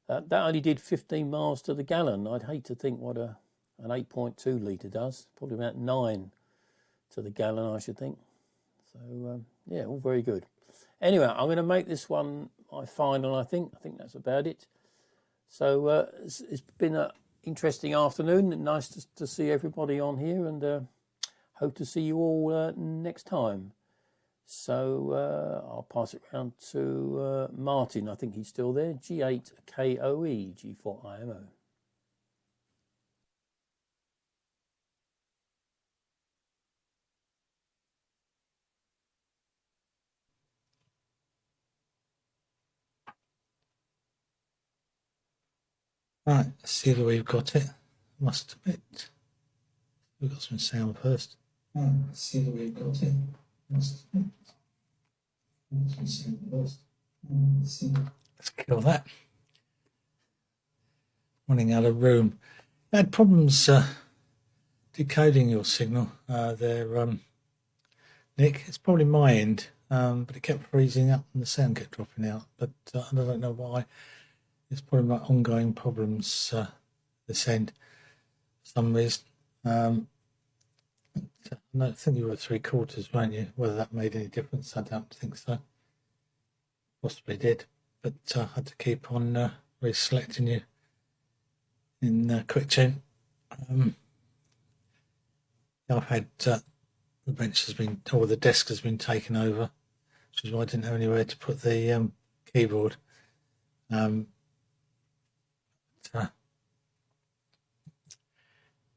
That only did 15 miles to the gallon. I'd hate to think what an 8.2 litre does. Probably about 9 to the gallon, I should think. So yeah, all very good. Anyway, I'm going to make this one my final. I think that's about it. So it's been an interesting afternoon. Nice to see everybody on here, and hope to see you all next time. So I'll pass it round to Martin. I think he's still there. G8KOE, G4IMO. Right, let's see that we've got it. Must admit, we've got some sound first. Right, let's see that we've got it. Must admit, we've got some sound first. Let's kill that. Running out of room. I had problems decoding your signal there, Nick. It's probably my end, but it kept freezing up and the sound kept dropping out. But I don't know why. It's probably my ongoing problems this end for some reason. I think you were 3/4, weren't you? Whether that made any difference, I don't think so. Possibly did, but I had to keep on reselecting you in quick tune. I've had the bench has been, or the desk has been taken over, which is why I didn't have anywhere to put the keyboard.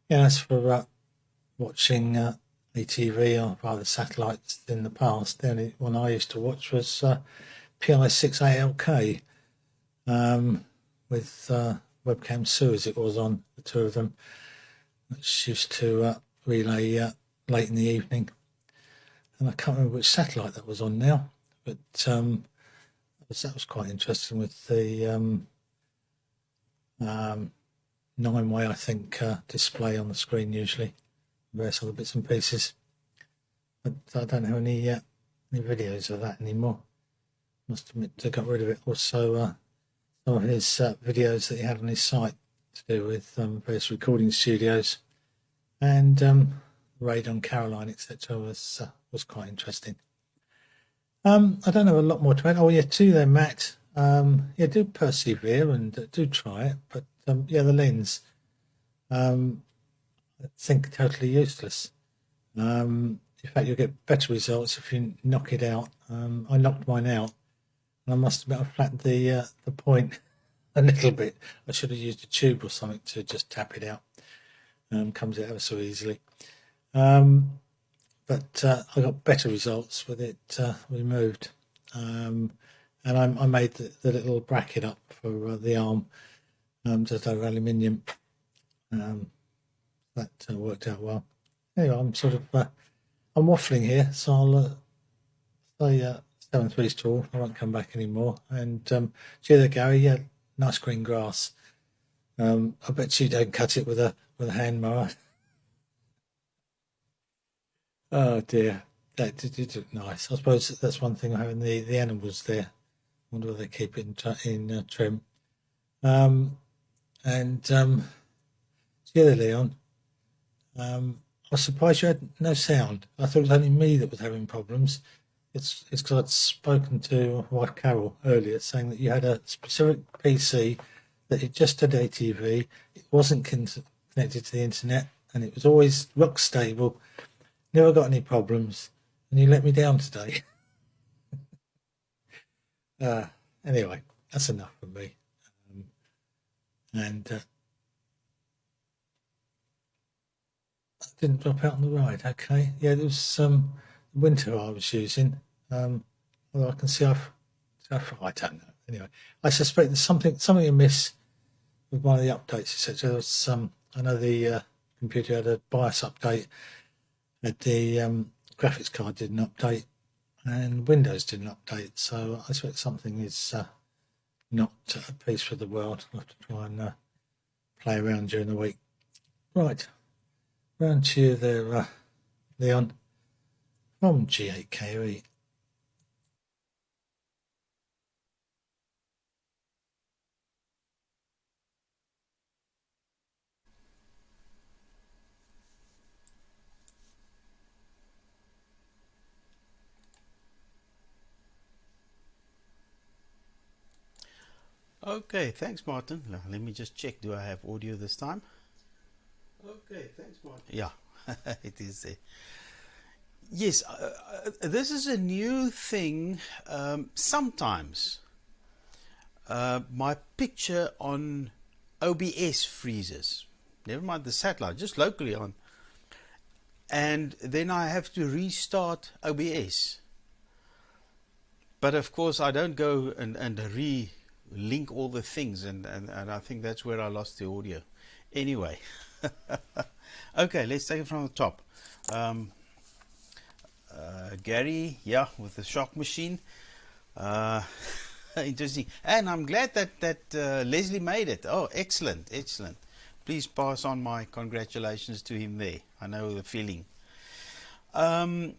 Yeah, as for watching ATV or via the satellites in the past, the only one I used to watch was PI6ALK with webcam Sue, as it was on, the two of them, which used to relay late in the evening. And I can't remember which satellite that was on now, but that was quite interesting with the 9-way, I think, display on the screen usually, various other bits and pieces. But I don't have any videos of that anymore. Must admit, I got rid of it. Also, some of his videos that he had on his site to do with various recording studios and raid on Caroline, etc. was quite interesting. I don't have a lot more to add. Oh yeah, too there, Matt. Yeah, do persevere and do try it, but yeah, the lens, I think totally useless. In fact, you'll get better results if you knock it out. I knocked mine out, and I must admit I flattened the point a little bit. I should have used a tube or something to just tap it out. Comes out ever so easily. But I got better results with it removed. And I made the little bracket up for the arm just over aluminium. That worked out well. Anyway, I'm sort of I'm waffling here, so I'll say 7-3's tall. I won't come back anymore. And see there, Gary. Yeah, nice green grass. I bet you don't cut it with a hand mower. Oh dear, that did look nice. I suppose that's one thing, having the animals there. I wonder whether they keep it in trim. Yeah, Leon. I was surprised you had no sound. I thought it was only me that was having problems. It's because I'd spoken to my wife Carol earlier, saying that you had a specific PC that it just had ATV. It wasn't connected to the internet, and it was always rock stable. Never got any problems, and you let me down today. Anyway, that's enough for me. And didn't drop out on the ride. Okay, yeah, there was winter I was using. Although I can see I don't know. Anyway, I suspect there's something amiss with one of the updates, etc. There was I know the computer had a BIOS update. The graphics card didn't update, and Windows didn't update. So I suspect something is not at peace with the world. I'll have to try and play around during the week. Right, round to you there, Leon, from G8KOE. Okay, thanks, Martin. Now, let me just check. Do I have audio this time? Okay, thanks, Martin. Yeah, it is there. Yes, this is a new thing. Sometimes my picture on OBS freezes. Never mind the satellite, just locally on. And then I have to restart OBS. But of course, I don't go and re-link all the things, and I think that's where I lost the audio. Anyway, okay, let's take it from the top. Gary, yeah, with the shock machine. Interesting. And I'm glad that Leslie made it. Oh, excellent, excellent. Please pass on my congratulations to him there. I know the feeling. The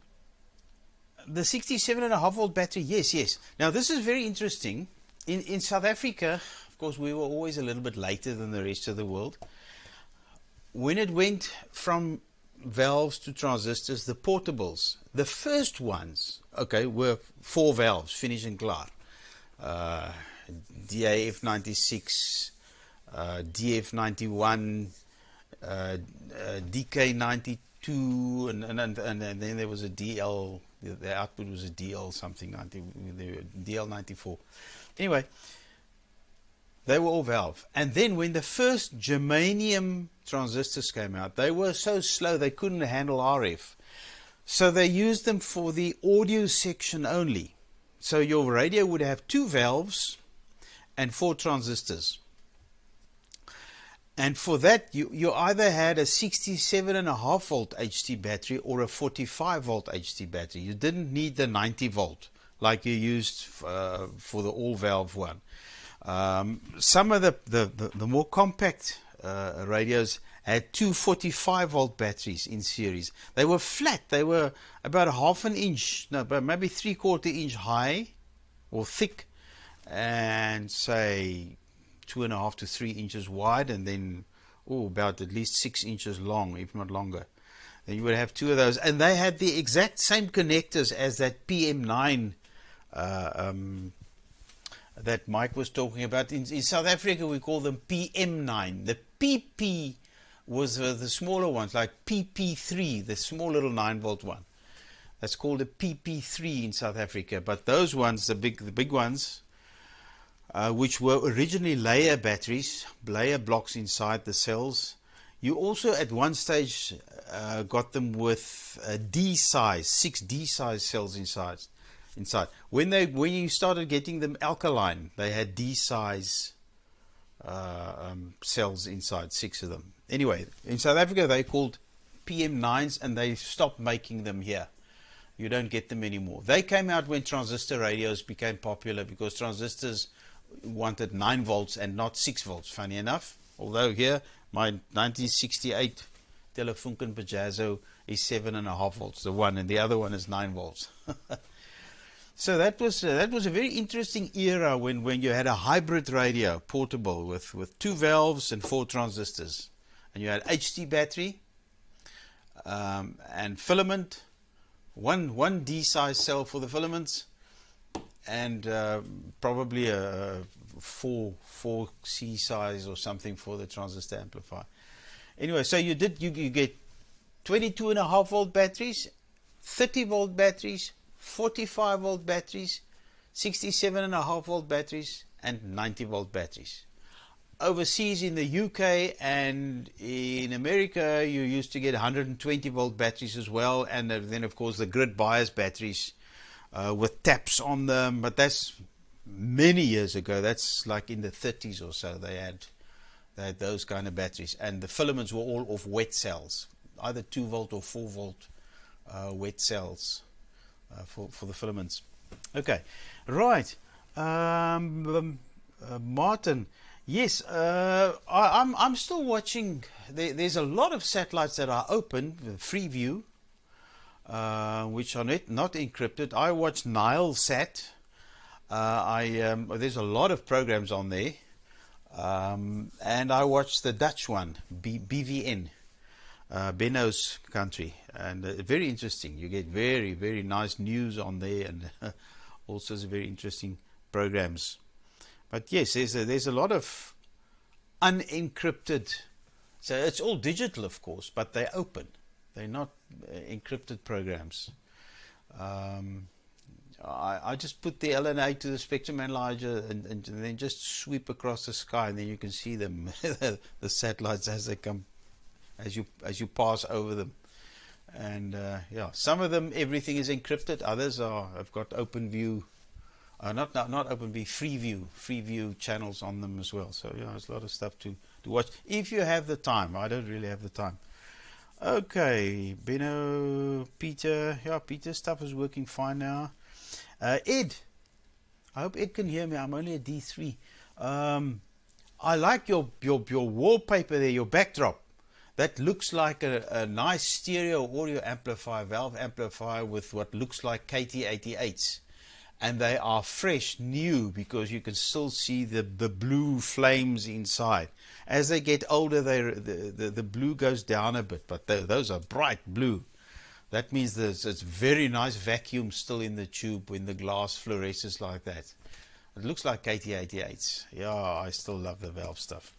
67.5 volt battery, yes. Now this is very interesting. In South Africa, of course, we were always a little bit later than the rest of the world. When it went from valves to transistors, the portables, the first ones, okay, were 4 valves, finish and clar. DAF 96, DF 91, DK 92, and then there was a DL. The output was a DL something 90, DL 94. Anyway, they were all valve. And then when the first germanium transistors came out, they were so slow they couldn't handle RF. So they used them for the audio section only. So your radio would have 2 valves and 4 transistors. And for that, you either had a 67.5 volt HT battery or a 45 volt HT battery. You didn't need the 90 volt like you used for the all valve one. Some of the more compact radios had 2 45 volt batteries in series. They were flat. They were about 1/2 inch, no, but maybe 3/4 inch high or thick, and say 2.5 to 3 inches wide, and then about at least 6 inches long, if not longer. Then you would have 2 of those, and they had the exact same connectors as that PM9 that Mike was talking about. In South Africa, we call them PM9. The PP was the smaller ones, like PP3, the small little 9 volt one. That's called a PP3 in South Africa. But those ones, the big ones, which were originally layer batteries, layer blocks inside the cells. You also at one stage got them with D size, 6 D size cells inside. When you started getting them alkaline, they had D size cells inside, 6 of them. Anyway, in South Africa they called PM9s, and they stopped making them here. You don't get them anymore. They came out when transistor radios became popular, because transistors wanted 9 volts and not 6 volts, funny enough. Although here, my 1968 Telefunken Pajazzo is 7.5 volts, the one, and the other one is 9 volts. So that was a very interesting era when you had a hybrid radio, portable, with 2 valves and 4 transistors. And you had HT battery and filament, one D size cell for the filaments, and probably a 4 C size or something for the transistor amplifier. Anyway, so you get 22.5 volt batteries, 30 volt batteries, 45 volt batteries, 67.5 volt batteries, and 90 volt batteries. Overseas in the UK and in America, you used to get 120 volt batteries as well, and then of course the grid bias batteries with taps on them, but that's many years ago. That's like in the 30s or so. They had those kind of batteries, and the filaments were all of wet cells, either 2 volt or 4 volt wet cells for the filaments. Okay, right. Martin, yes, I'm still watching. There's a lot of satellites that are open, free view, which are not encrypted. I watch NileSat. There's a lot of programs on there, and I watch the Dutch one, BVN, Benno's country, and very interesting. You get very, very nice news on there, and all sorts of very interesting programs. But yes, there's a lot of unencrypted. So it's all digital, of course, but they're open. They're not encrypted programs. I just put the LNA to the spectrum analyzer and then just sweep across the sky, and then you can see them, the satellites as they come, as you pass over them. And yeah, some of them everything is encrypted. Others have got open view, not open view, free view channels on them as well. So yeah, there's a lot of stuff to watch if you have the time. I don't really have the time. Okay, Benno, Peter, yeah, Peter's stuff is working fine now. Ed, I hope Ed can hear me. I'm only at D3. I like your wallpaper there, your backdrop. That looks like a nice stereo audio amplifier, valve amplifier with what looks like KT88s. And they are fresh, new, because you can still see the blue flames inside. As they get older, the blue goes down a bit, but those are bright blue. That means it's very nice vacuum still in the tube when the glass fluoresces like that. It looks like KT88s. Yeah, I still love the valve stuff.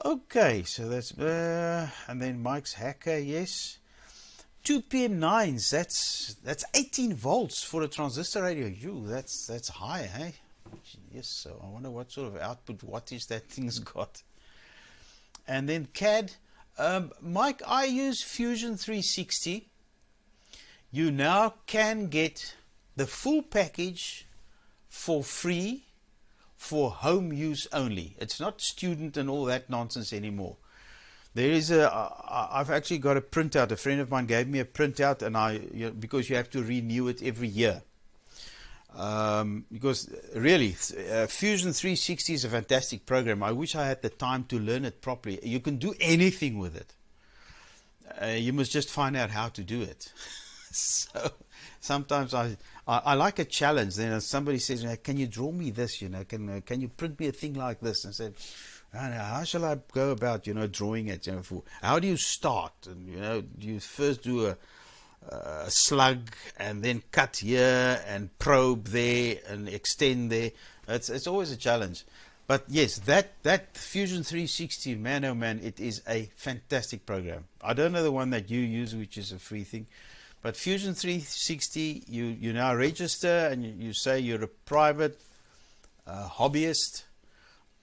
Okay, so that's and then Mike's Hacker, yes. 2 PM9s, that's 18 volts for a transistor radio. That's high, hey? Yes, so I wonder what sort of output wattage that thing's got. And then CAD, Mike, I use Fusion 360. You now can get the full package for free for home use only. It's not student and all that nonsense anymore. There is I've actually got a printout. A friend of mine gave me a printout, and because you have to renew it every year. Because really, Fusion 360 is a fantastic program. I wish I had the time to learn it properly. You can do anything with it. You must just find out how to do it. So sometimes I like a challenge. Then somebody says, "Can you draw me this? Can you print me a thing like this?" And I said, how shall I go about, drawing it? How do you start? And do you first do a slug and then cut here and probe there and extend there? It's always a challenge. But yes, that Fusion 360, man, oh man, it is a fantastic program. I don't know the one that you use, which is a free thing. But Fusion 360, you now register and you say you're a private hobbyist,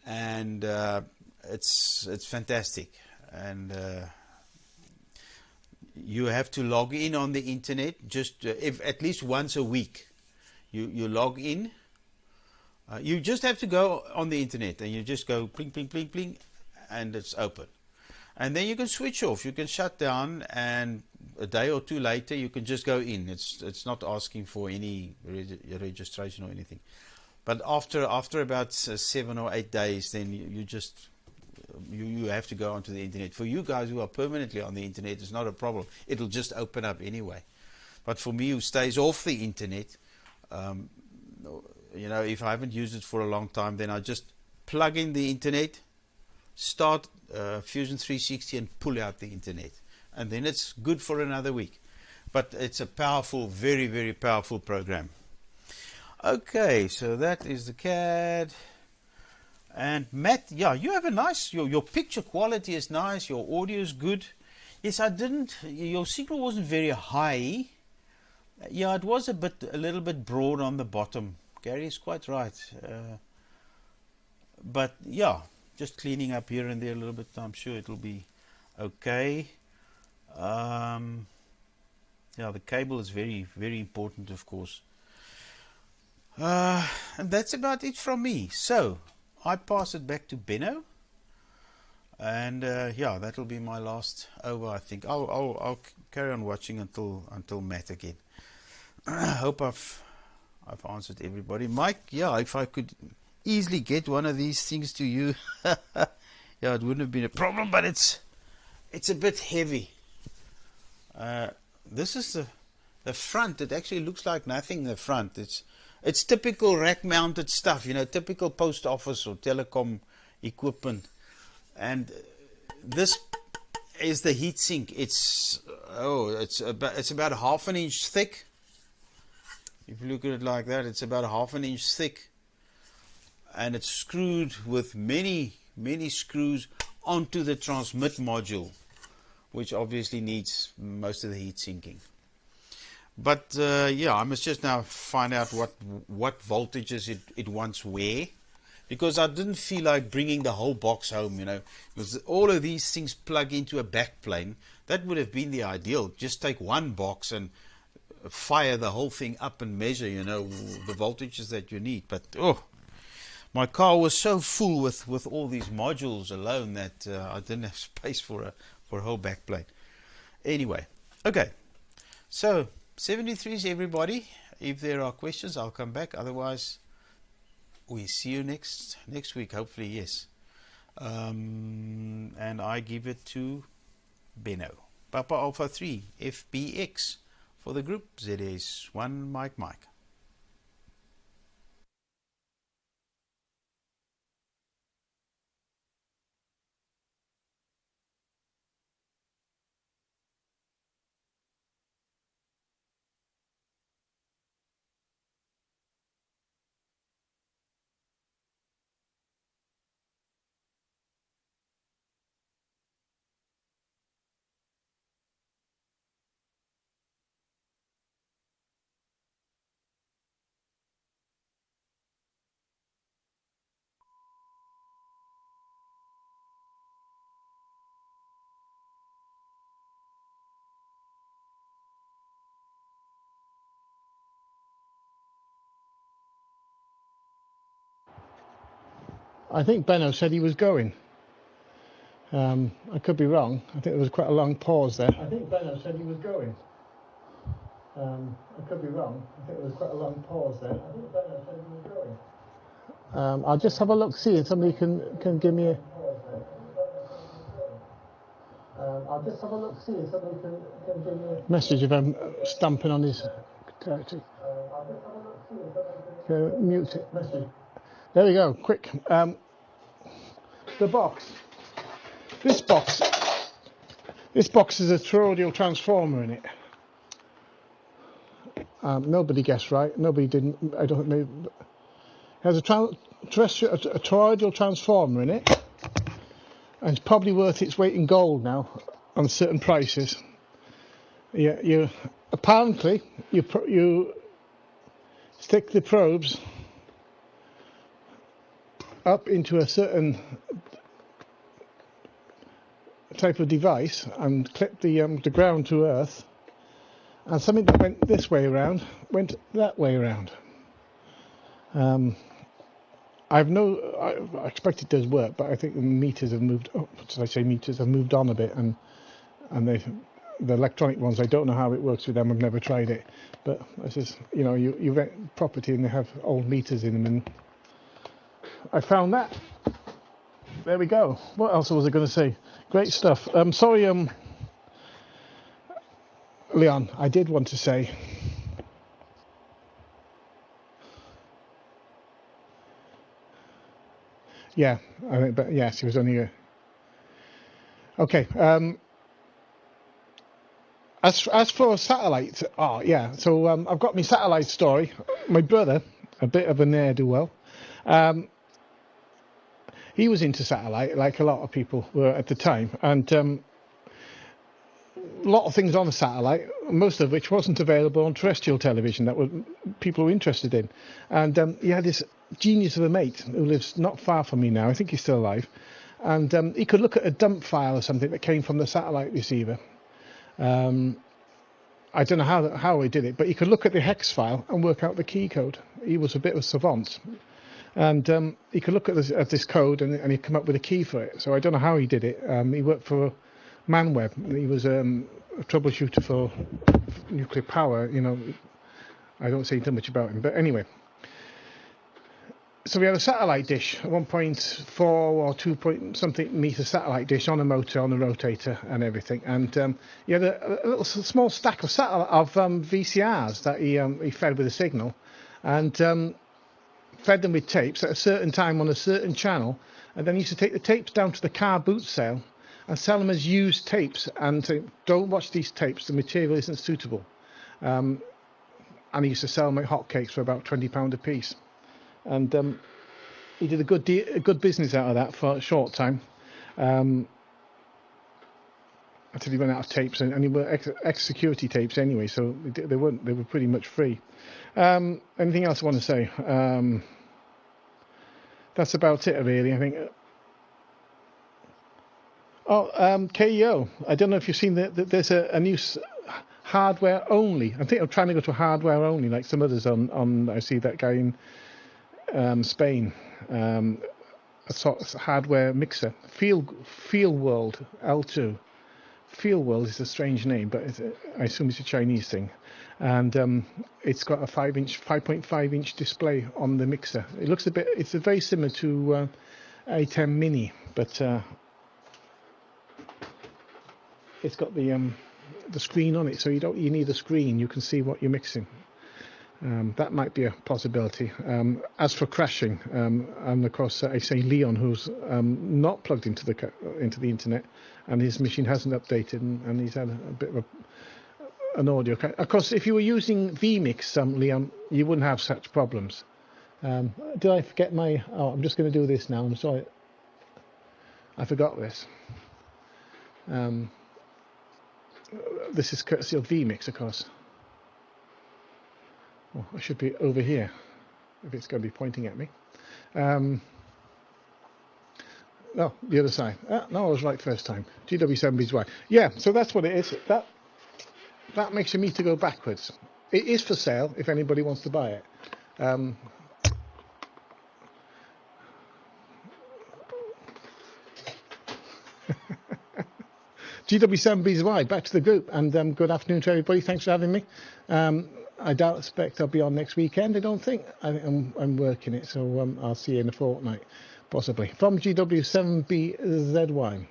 and it's fantastic. And you have to log in on the internet just if at least once a week. You log in. You just have to go on the internet and you just go pling, pling, pling, pling, and it's open. And then you can switch off. You can shut down, and a day or two later you can just go in. It's not asking for any registration or anything. But after about 7 or 8 days, then you have to go onto the internet. For you guys who are permanently on the internet, it's not a problem. It'll just open up anyway. But for me who stays off the internet, if I haven't used it for a long time, then I just plug in the internet, start Fusion 360 and pull out the internet. And then it's good for another week. But it's a powerful, very, very powerful program. Okay, so that is the CAD. And Matt, yeah, you have a nice, your picture quality is nice, your audio is good. Yes, your signal wasn't very high. Yeah, it was a little bit broad on the bottom. Gary is quite right. But yeah, just cleaning up here and there a little bit, I'm sure it'll be okay. Yeah, the cable is very, very important, of course. And that's about it from me. So I pass it back to Benno, and yeah, that'll be my last over. I think I'll carry on watching until Matt again. I hope I've answered everybody. Mike, yeah, if I could easily get one of these things to you, yeah, it wouldn't have been a problem. But it's a bit heavy. This is the front. It actually looks like nothing in the front. It's typical rack-mounted stuff, typical post office or telecom equipment. And this is the heatsink. It's about 1/2 inch thick. If you look at it like that, it's about 1/2 inch thick, and it's screwed with many, many screws onto the transmit module, which obviously needs most of the heat sinking. But yeah, I must just now find out what voltages it wants where, because I didn't feel like bringing the whole box home, you know, because all of these things plug into a backplane. That would have been the ideal. Just take one box and fire the whole thing up and measure, you know, the voltages that you need. But oh, my car was so full with all these modules alone that I didn't have space for a whole backplane. Anyway, okay, so 73s, everybody. If there are questions, I'll come back. Otherwise, we see you next week, hopefully. Yes. And I give it to Benno. Papa Alpha 3 FBX for the group. ZS1 Mike. I think Benno said he was going. I could be wrong. I think there was quite a long pause there. I think Benno said he was going. I could be wrong. I think there was quite a long pause there. I think Benno said he was going. I'll just have a look, see if somebody can give me a... I'll just have a look, see if somebody can give me a message if I'm stamping on his territory. Okay, mute it. Message. There we go. Quick. The box. This box has a toroidal transformer in it. Nobody guessed right. Nobody didn't. I don't think maybe. It has a toroidal transformer in it, and it's probably worth its weight in gold now on certain prices. Yeah, you apparently you stick the probes up into a certain type of device and clip the ground to earth, and something that went this way around went that way around. I expect it does work, but I think the meters have moved. Oh, did I say meters have moved on a bit, and the electronic ones, I don't know how it works with them. I've never tried it, but this is, you know, you rent property and they have old meters in them, and I found that. There we go. What else was I going to say? Great stuff. Sorry, Leon, I did want to say, yeah, I think, but yes, it was only a. Okay. As for satellite, oh yeah. So I've got my satellite story. My brother, a bit of a ne'er-do-well, he was into satellite, like a lot of people were at the time, and a lot of things on the satellite, most of which wasn't available on terrestrial television that people were interested in. And he had this genius of a mate who lives not far from me now. I think he's still alive, and he could look at a dump file or something that came from the satellite receiver. I don't know how he did it, but he could look at the hex file and work out the key code. He was a bit of a savant. And he could look at this code and he'd come up with a key for it. So I don't know how he did it. He worked for ManWeb. He was a troubleshooter for nuclear power. You know, I don't say too much about him. But anyway, so we had a satellite dish, a 1.4 or 2-point-something meter satellite dish on a motor, on a rotator and everything. And he had a little small stack of VCRs that he fed with a signal. And fed them with tapes at a certain time on a certain channel, and then he used to take the tapes down to the car boot sale and sell them as used tapes and say, don't watch these tapes, the material isn't suitable. And he used to sell them like hotcakes for about £20 a piece. And he did a good business out of that for a short time. until he ran out of tapes, and they were ex-security tapes anyway, so they were pretty much free. Anything else I want to say? That's about it, really. I think. KEO. I don't know if you've seen that there's a new hardware only. I think I'm trying to go to hardware only, like some others on. I see that guy in Spain. A sort of hardware mixer. Feel World L2. Feel World is a strange name, but I assume it's a Chinese thing. And it's got a 5.5-inch display on the mixer. It looks it's very similar to A10 Mini, but it's got the screen on it, so you need a screen. You can see what you're mixing. That might be a possibility. As for crashing, and of course I say Leon, who's not plugged into the internet, and his machine hasn't updated, and he's had a bit of an audio. Of course, if you were using vMix, Leon, you wouldn't have such problems. Did I forget my? Oh, I'm just going to do this now. I'm sorry, I forgot this. This is courtesy of vMix, of course. Oh, I should be over here if it's going to be pointing at me. No, the other side. No, I was right first time. GW7BY. Yeah, so that's what it is. That makes me to go backwards. It is for sale if anybody wants to buy it. GW7BY, back to the group, and good afternoon to everybody. Thanks for having me. I expect I'll be on next weekend. I don't think. I'm working it, so I'll see you in a fortnight, possibly. From GW7BZY.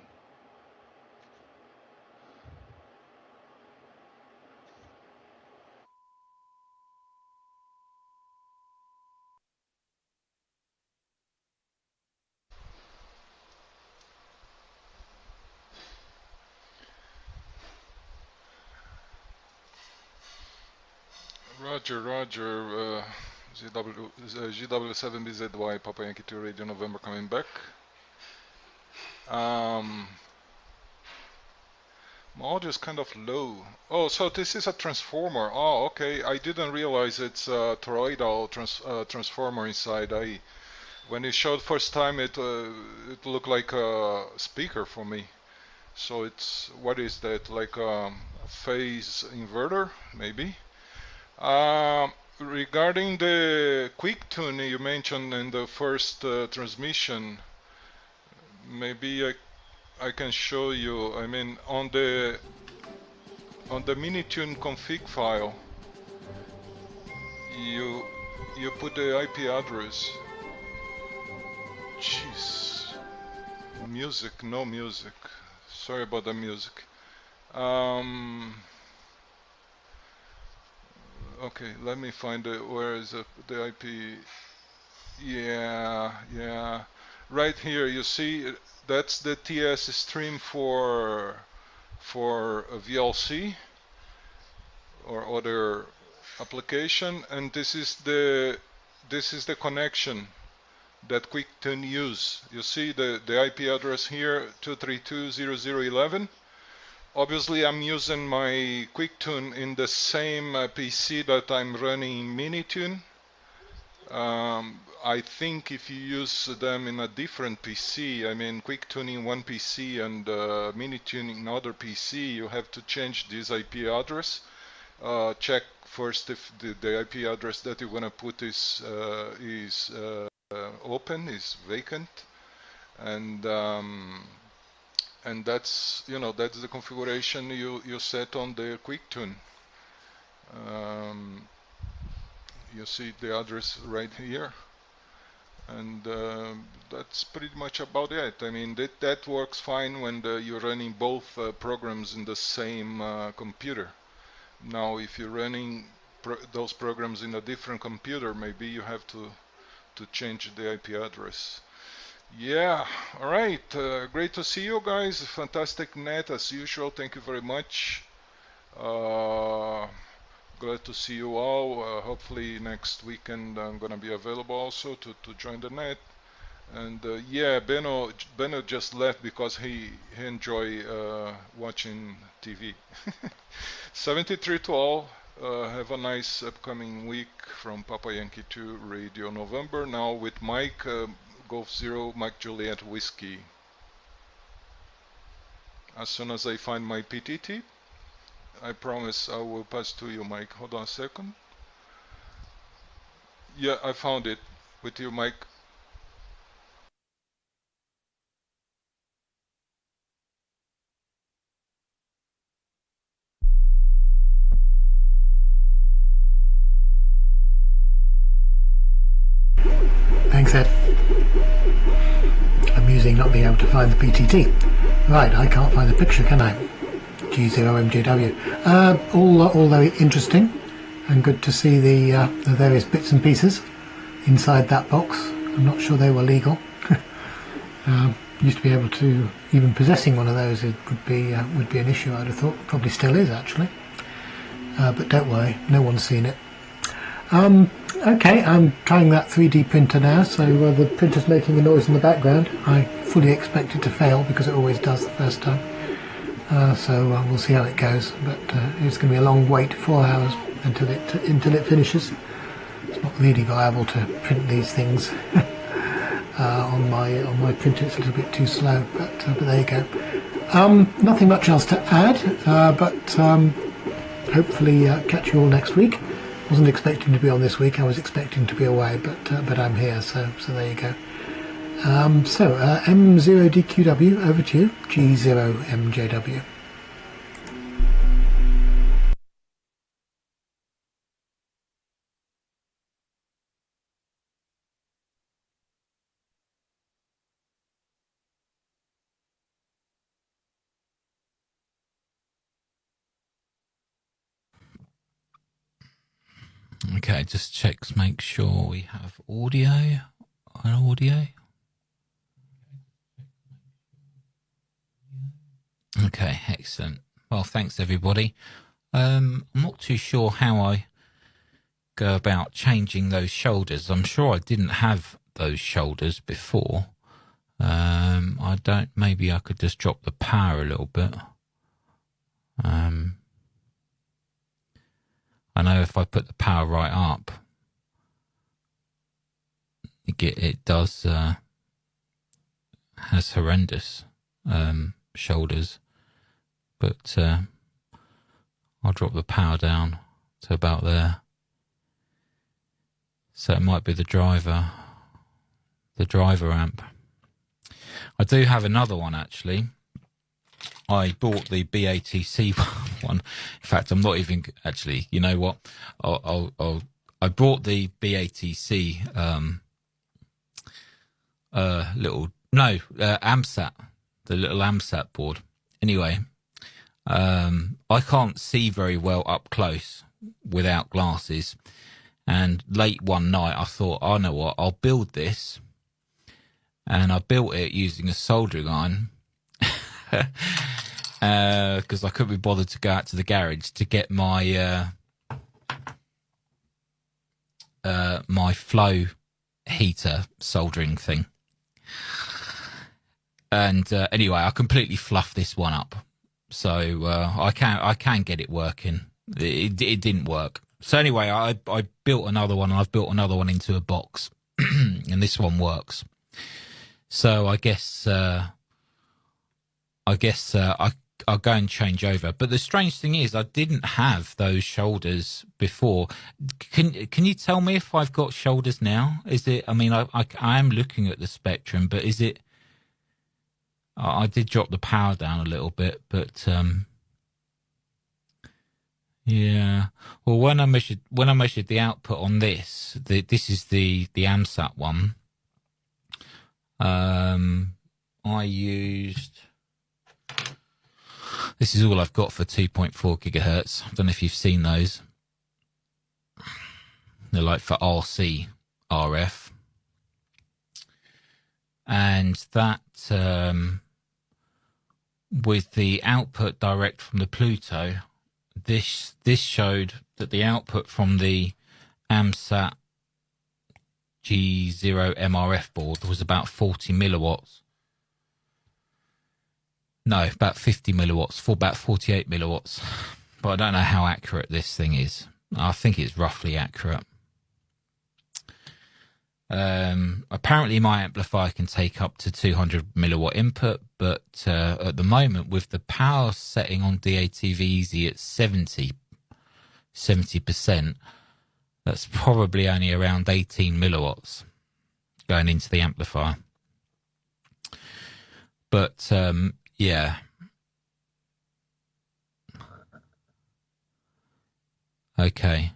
Roger. GW7BZY, Papa Yankee 2 Radio November coming back. My audio is kind of low. Oh, so this is a transformer. Oh, okay. I didn't realize it's a toroidal transformer inside. When it showed first time, it looked like a speaker for me. So what is that? Like a phase inverter, maybe? Regarding the quick tune you mentioned in the first transmission, maybe I can show you. I mean, on the Minitune config file, you put the IP address. Jeez, no music. Sorry about the music. Okay, let me find where is the IP. Yeah. Right here, you see that's the TS stream for a VLC or other application, and this is the connection that QuickTune use. You see the IP address here, 232.0.0.11. Obviously, I'm using my QuickTune in the same PC that I'm running Minitune. I think if you use them in a different PC, I mean QuickTune in one PC and Minitune in another PC, you have to change this IP address. Check first if the IP address that you're gonna put is open, is vacant, and that's that's the configuration you set on the QuickTune. You see the address right here, and that's pretty much about it. I mean that works fine when you're running both programs in the same computer. Now if you're running those programs in a different computer, maybe you have to change the IP address. Yeah, all right. Great to see you guys. Fantastic net as usual. Thank you very much. Glad to see you all. Hopefully next weekend I'm gonna be available also to join the net. And yeah, Beno just left because he enjoy watching TV. 73 to all. Have a nice upcoming week from Papa Yankee 2 Radio November. Now with Mike, Golf Zero, Mike Juliet Whiskey. As soon as I find my PTT, I promise I will pass to you, Mike. Hold on a second. Yeah, I found it. With you, Mike. Thanks, Ed. Amusing not being able to find the PTT. Right, I can't find the picture, can I? G0MJW. All very interesting, and good to see the various bits and pieces inside that box. I'm not sure they were legal. Used to be able to, even possessing one of those would be an issue, I'd have thought. Probably still is, actually. But don't worry, no one's seen it. Okay, I'm trying that 3D printer now, so the printer's making a noise in the background. I fully expect it to fail because it always does the first time. So we'll see how it goes, but it's going to be a long wait, 4 hours until it finishes. It's not really viable to print these things on my printer. It's a little bit too slow, but there you go. Nothing much else to add, but hopefully catch you all next week. Wasn't expecting to be on this week. I was expecting to be away, but I'm here, so there you go. M0DQW, over to you. G0MJW. Okay, just checks, make sure we have audio. Okay, excellent. Well, thanks everybody. I'm not too sure how I go about changing those shoulders. I'm sure I didn't have those shoulders before. I don't, maybe I could just drop the power a little bit. I know if I put the power right up, it does has horrendous shoulders, but I'll drop the power down to about there. So it might be the driver amp. I do have another one actually. I bought the BATC one. In fact, I'm not even actually. You know what? I bought the BATC AMSAT, the little AMSAT board. Anyway, I can't see very well up close without glasses. And late one night, I thought, oh, know what? I'll build this, and I built it using a soldering iron. Because I couldn't be bothered to go out to the garage to get my my flow heater soldering thing. And anyway, I completely fluffed this one up, so I can get it working. It didn't work. So anyway, I built another one, and I've built another one into a box, and this one works. So I guess I'll go and change over. But the strange thing is, I didn't have those shoulders before. Can you tell me if I've got shoulders now? Is it? I mean, I am looking at the spectrum, but is it? I did drop the power down a little bit, but yeah. Well, when I measured the output on this, this is the AMSAT one. I used. This is all I've got for 2.4 gigahertz. I don't know if you've seen those. They're like for RC, RF. And that, with the output direct from the Pluto, this showed that the output from the AMSAT G0 MRF board was about 40 milliwatts. No, about 50 milliwatts, for about 48 milliwatts. But I don't know how accurate this thing is. I think it's roughly accurate. Apparently my amplifier can take up to 200 milliwatt input, but at the moment with the power setting on DATV Easy at 70%, that's probably only around 18 milliwatts going into the amplifier. But yeah. Okay.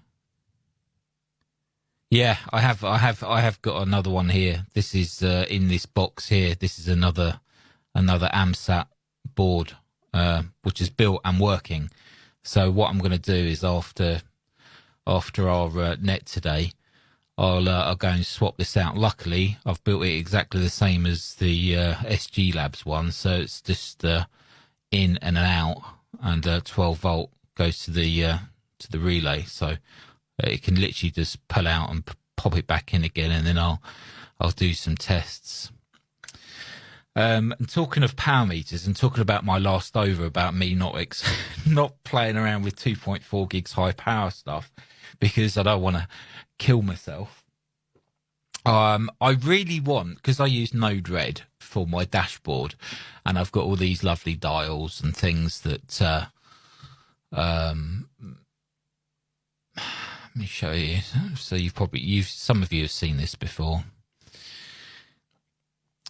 Yeah, I have got another one here. This is in this box here. This is another AMSAT board, which is built and working. So what I'm going to do is after our net today, I'll go and swap this out. Luckily, I've built it exactly the same as the SG Labs one, so it's just in and out, and 12 volt goes to the relay. So it can literally just pull out and pop it back in again, and then I'll do some tests. And talking of power meters, and talking about my last over about me not playing around with 2.4 gigs high power stuff because I don't want to kill myself. I really want, because I use Node Red for my dashboard, and I've got all these lovely dials and things that let me show you. So some of you have seen this before.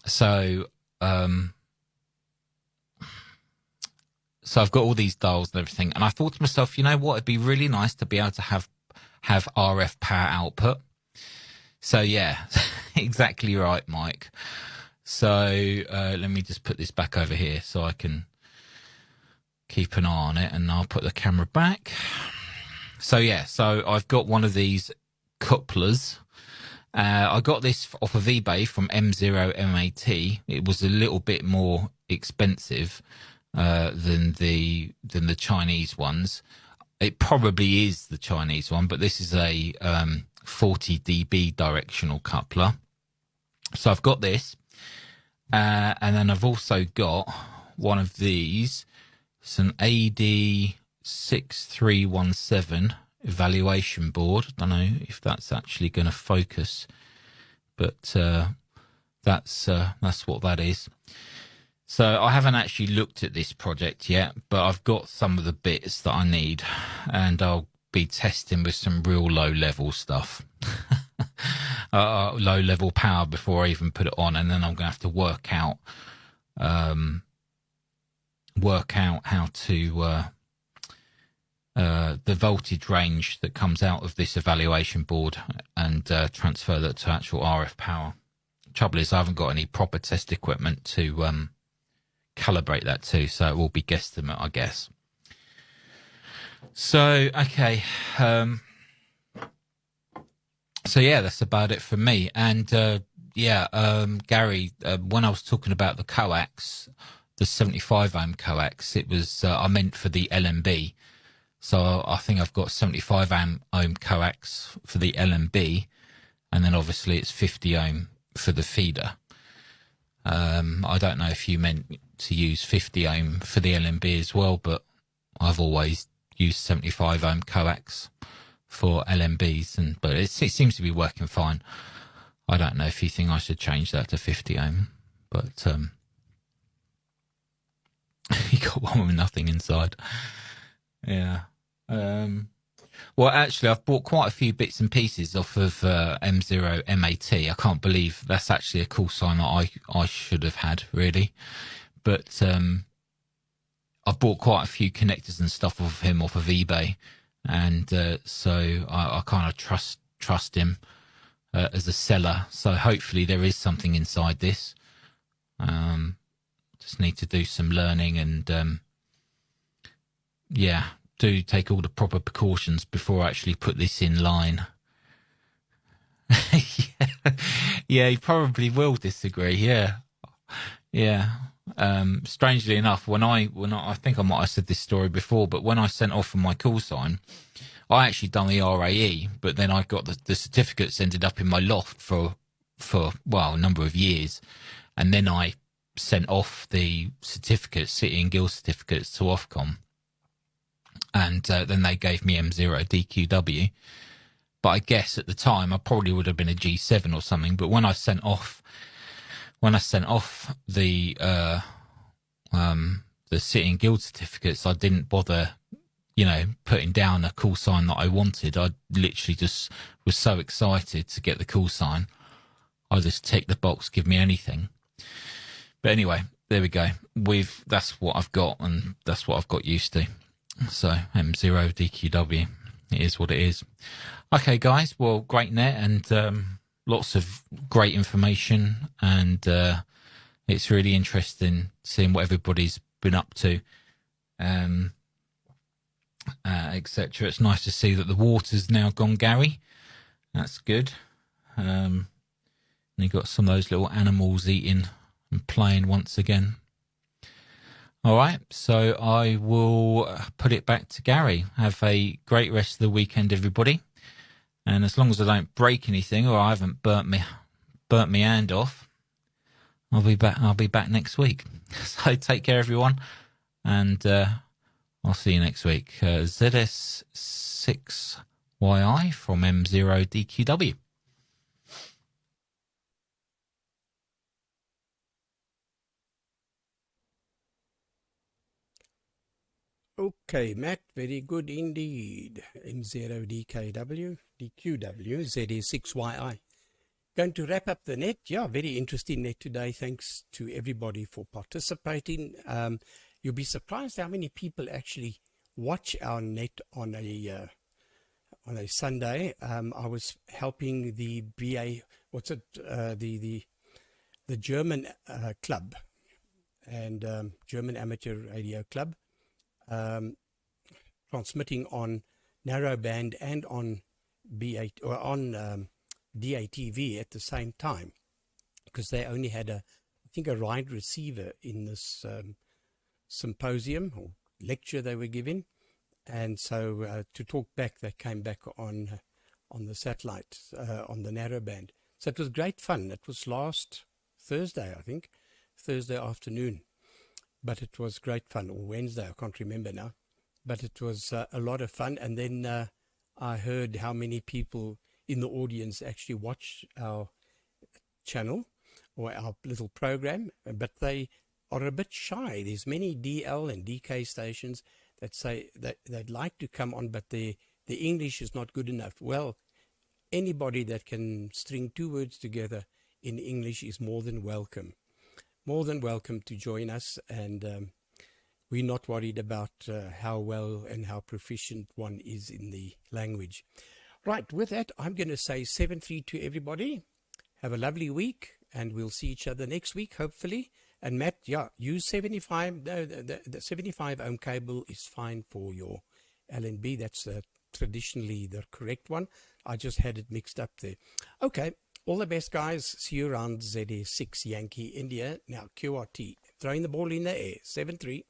So I've got all these dials and everything, and I thought to myself, you know what, it'd be really nice to be able to have RF power output. So yeah, exactly right, Mike. So let me just put this back over here so I can keep an eye on it, and I'll put the camera back. So yeah, so I've got one of these couplers. I got this off of eBay from M0MAT. It was a little bit more expensive than the Chinese ones. It probably is the Chinese one, but this is a 40 dB directional coupler. So I've got this, and then I've also got one of these. It's an AD6317 evaluation board. I don't know if that's actually going to focus, but that's what that is. So I haven't actually looked at this project yet, but I've got some of the bits that I need, and I'll be testing with some real low level stuff, low level power before I even put it on, and then I'm going to have to work out how to the voltage range that comes out of this evaluation board and transfer that to actual RF power. Trouble is, I haven't got any proper test equipment to calibrate that to, so it will be guesstimate, I guess. So okay, so yeah, that's about it for me. And Gary, when I was talking about the coax, the 75 ohm coax, it was I meant for the LMB. So I think I've got 75 ohm coax for the LMB, and then obviously it's 50 ohm for the feeder. I don't know if you meant to use 50 ohm for the LMB as well, but I've always used 75 ohm coax for LMBs, but it seems to be working fine. I don't know if you think I should change that to 50 ohm, but you got one with nothing inside. Yeah. Well, actually, I've bought quite a few bits and pieces off of M0MAT. I can't believe that's actually a call sign that I should have had, really. But I bought quite a few connectors and stuff off him off of eBay, and so I kind of trust him as a seller. So hopefully there is something inside this. Just need to do some learning and do take all the proper precautions before I actually put this in line. Yeah, he probably will disagree. Yeah. Strangely enough, when I think I might have said this story before, but when I sent off for my call sign, I actually done the RAE, but then I got the certificates ended up in my loft for well, a number of years, and then I sent off the certificates, City and Guild certificates, to Ofcom, and then they gave me M0 DQW. But I guess at the time I probably would have been a G7 or something. But when I sent off the City and Guild certificates, I didn't bother, putting down a call sign that I wanted. I literally just was so excited to get the call sign. I just ticked the box, give me anything. But anyway, there we go. That's what I've got, and that's what I've got used to. So M0 DQW, it is what it is. Okay, guys. Well, great net, and lots of great information, and it's really interesting seeing what everybody's been up to, etc. It's nice to see that the water's now gone, Gary. That's good. And you've got some of those little animals eating and playing once again. All right, so I will put it back to Gary. Have a great rest of the weekend, everybody. And as long as I don't break anything, or I haven't burnt me hand off, I'll be back next week. So take care, everyone, and I'll see you next week. ZS6YI from M0 DQW. Okay, Matt, very good indeed. M0 DQW, ZS6YI. Going to wrap up the net. Yeah, very interesting net today. Thanks to everybody for participating. You'll be surprised how many people actually watch our net on a Sunday. I was helping the BA, the German club, and German Amateur Radio Club, transmitting on narrowband and on B8 or on DATV at the same time, because they only had I think a ride receiver in this symposium or lecture they were giving, and so to talk back, they came back on the satellite, on the narrowband. So it was great fun. It was last Thursday, I think, Thursday afternoon, but it was great fun, or Wednesday, I can't remember now, but it was a lot of fun. And then I heard how many people in the audience actually watch our channel or our little program, but they are a bit shy. There's many DL and DK stations that say that they'd like to come on, but the English is not good enough. Well, anybody that can string two words together in English is more than welcome. More than welcome to join us, and we're not worried about how well and how proficient one is in the language. Right, with that, I'm going to say 7-3 to everybody. Have a lovely week, and we'll see each other next week, hopefully. And Matt, yeah, use 75. No, the 75 ohm cable is fine for your LNB. That's traditionally the correct one. I just had it mixed up there. Okay, all the best, guys. See you around ZA6 Yankee India. Now, QRT. Throwing the ball in the air. 7-3.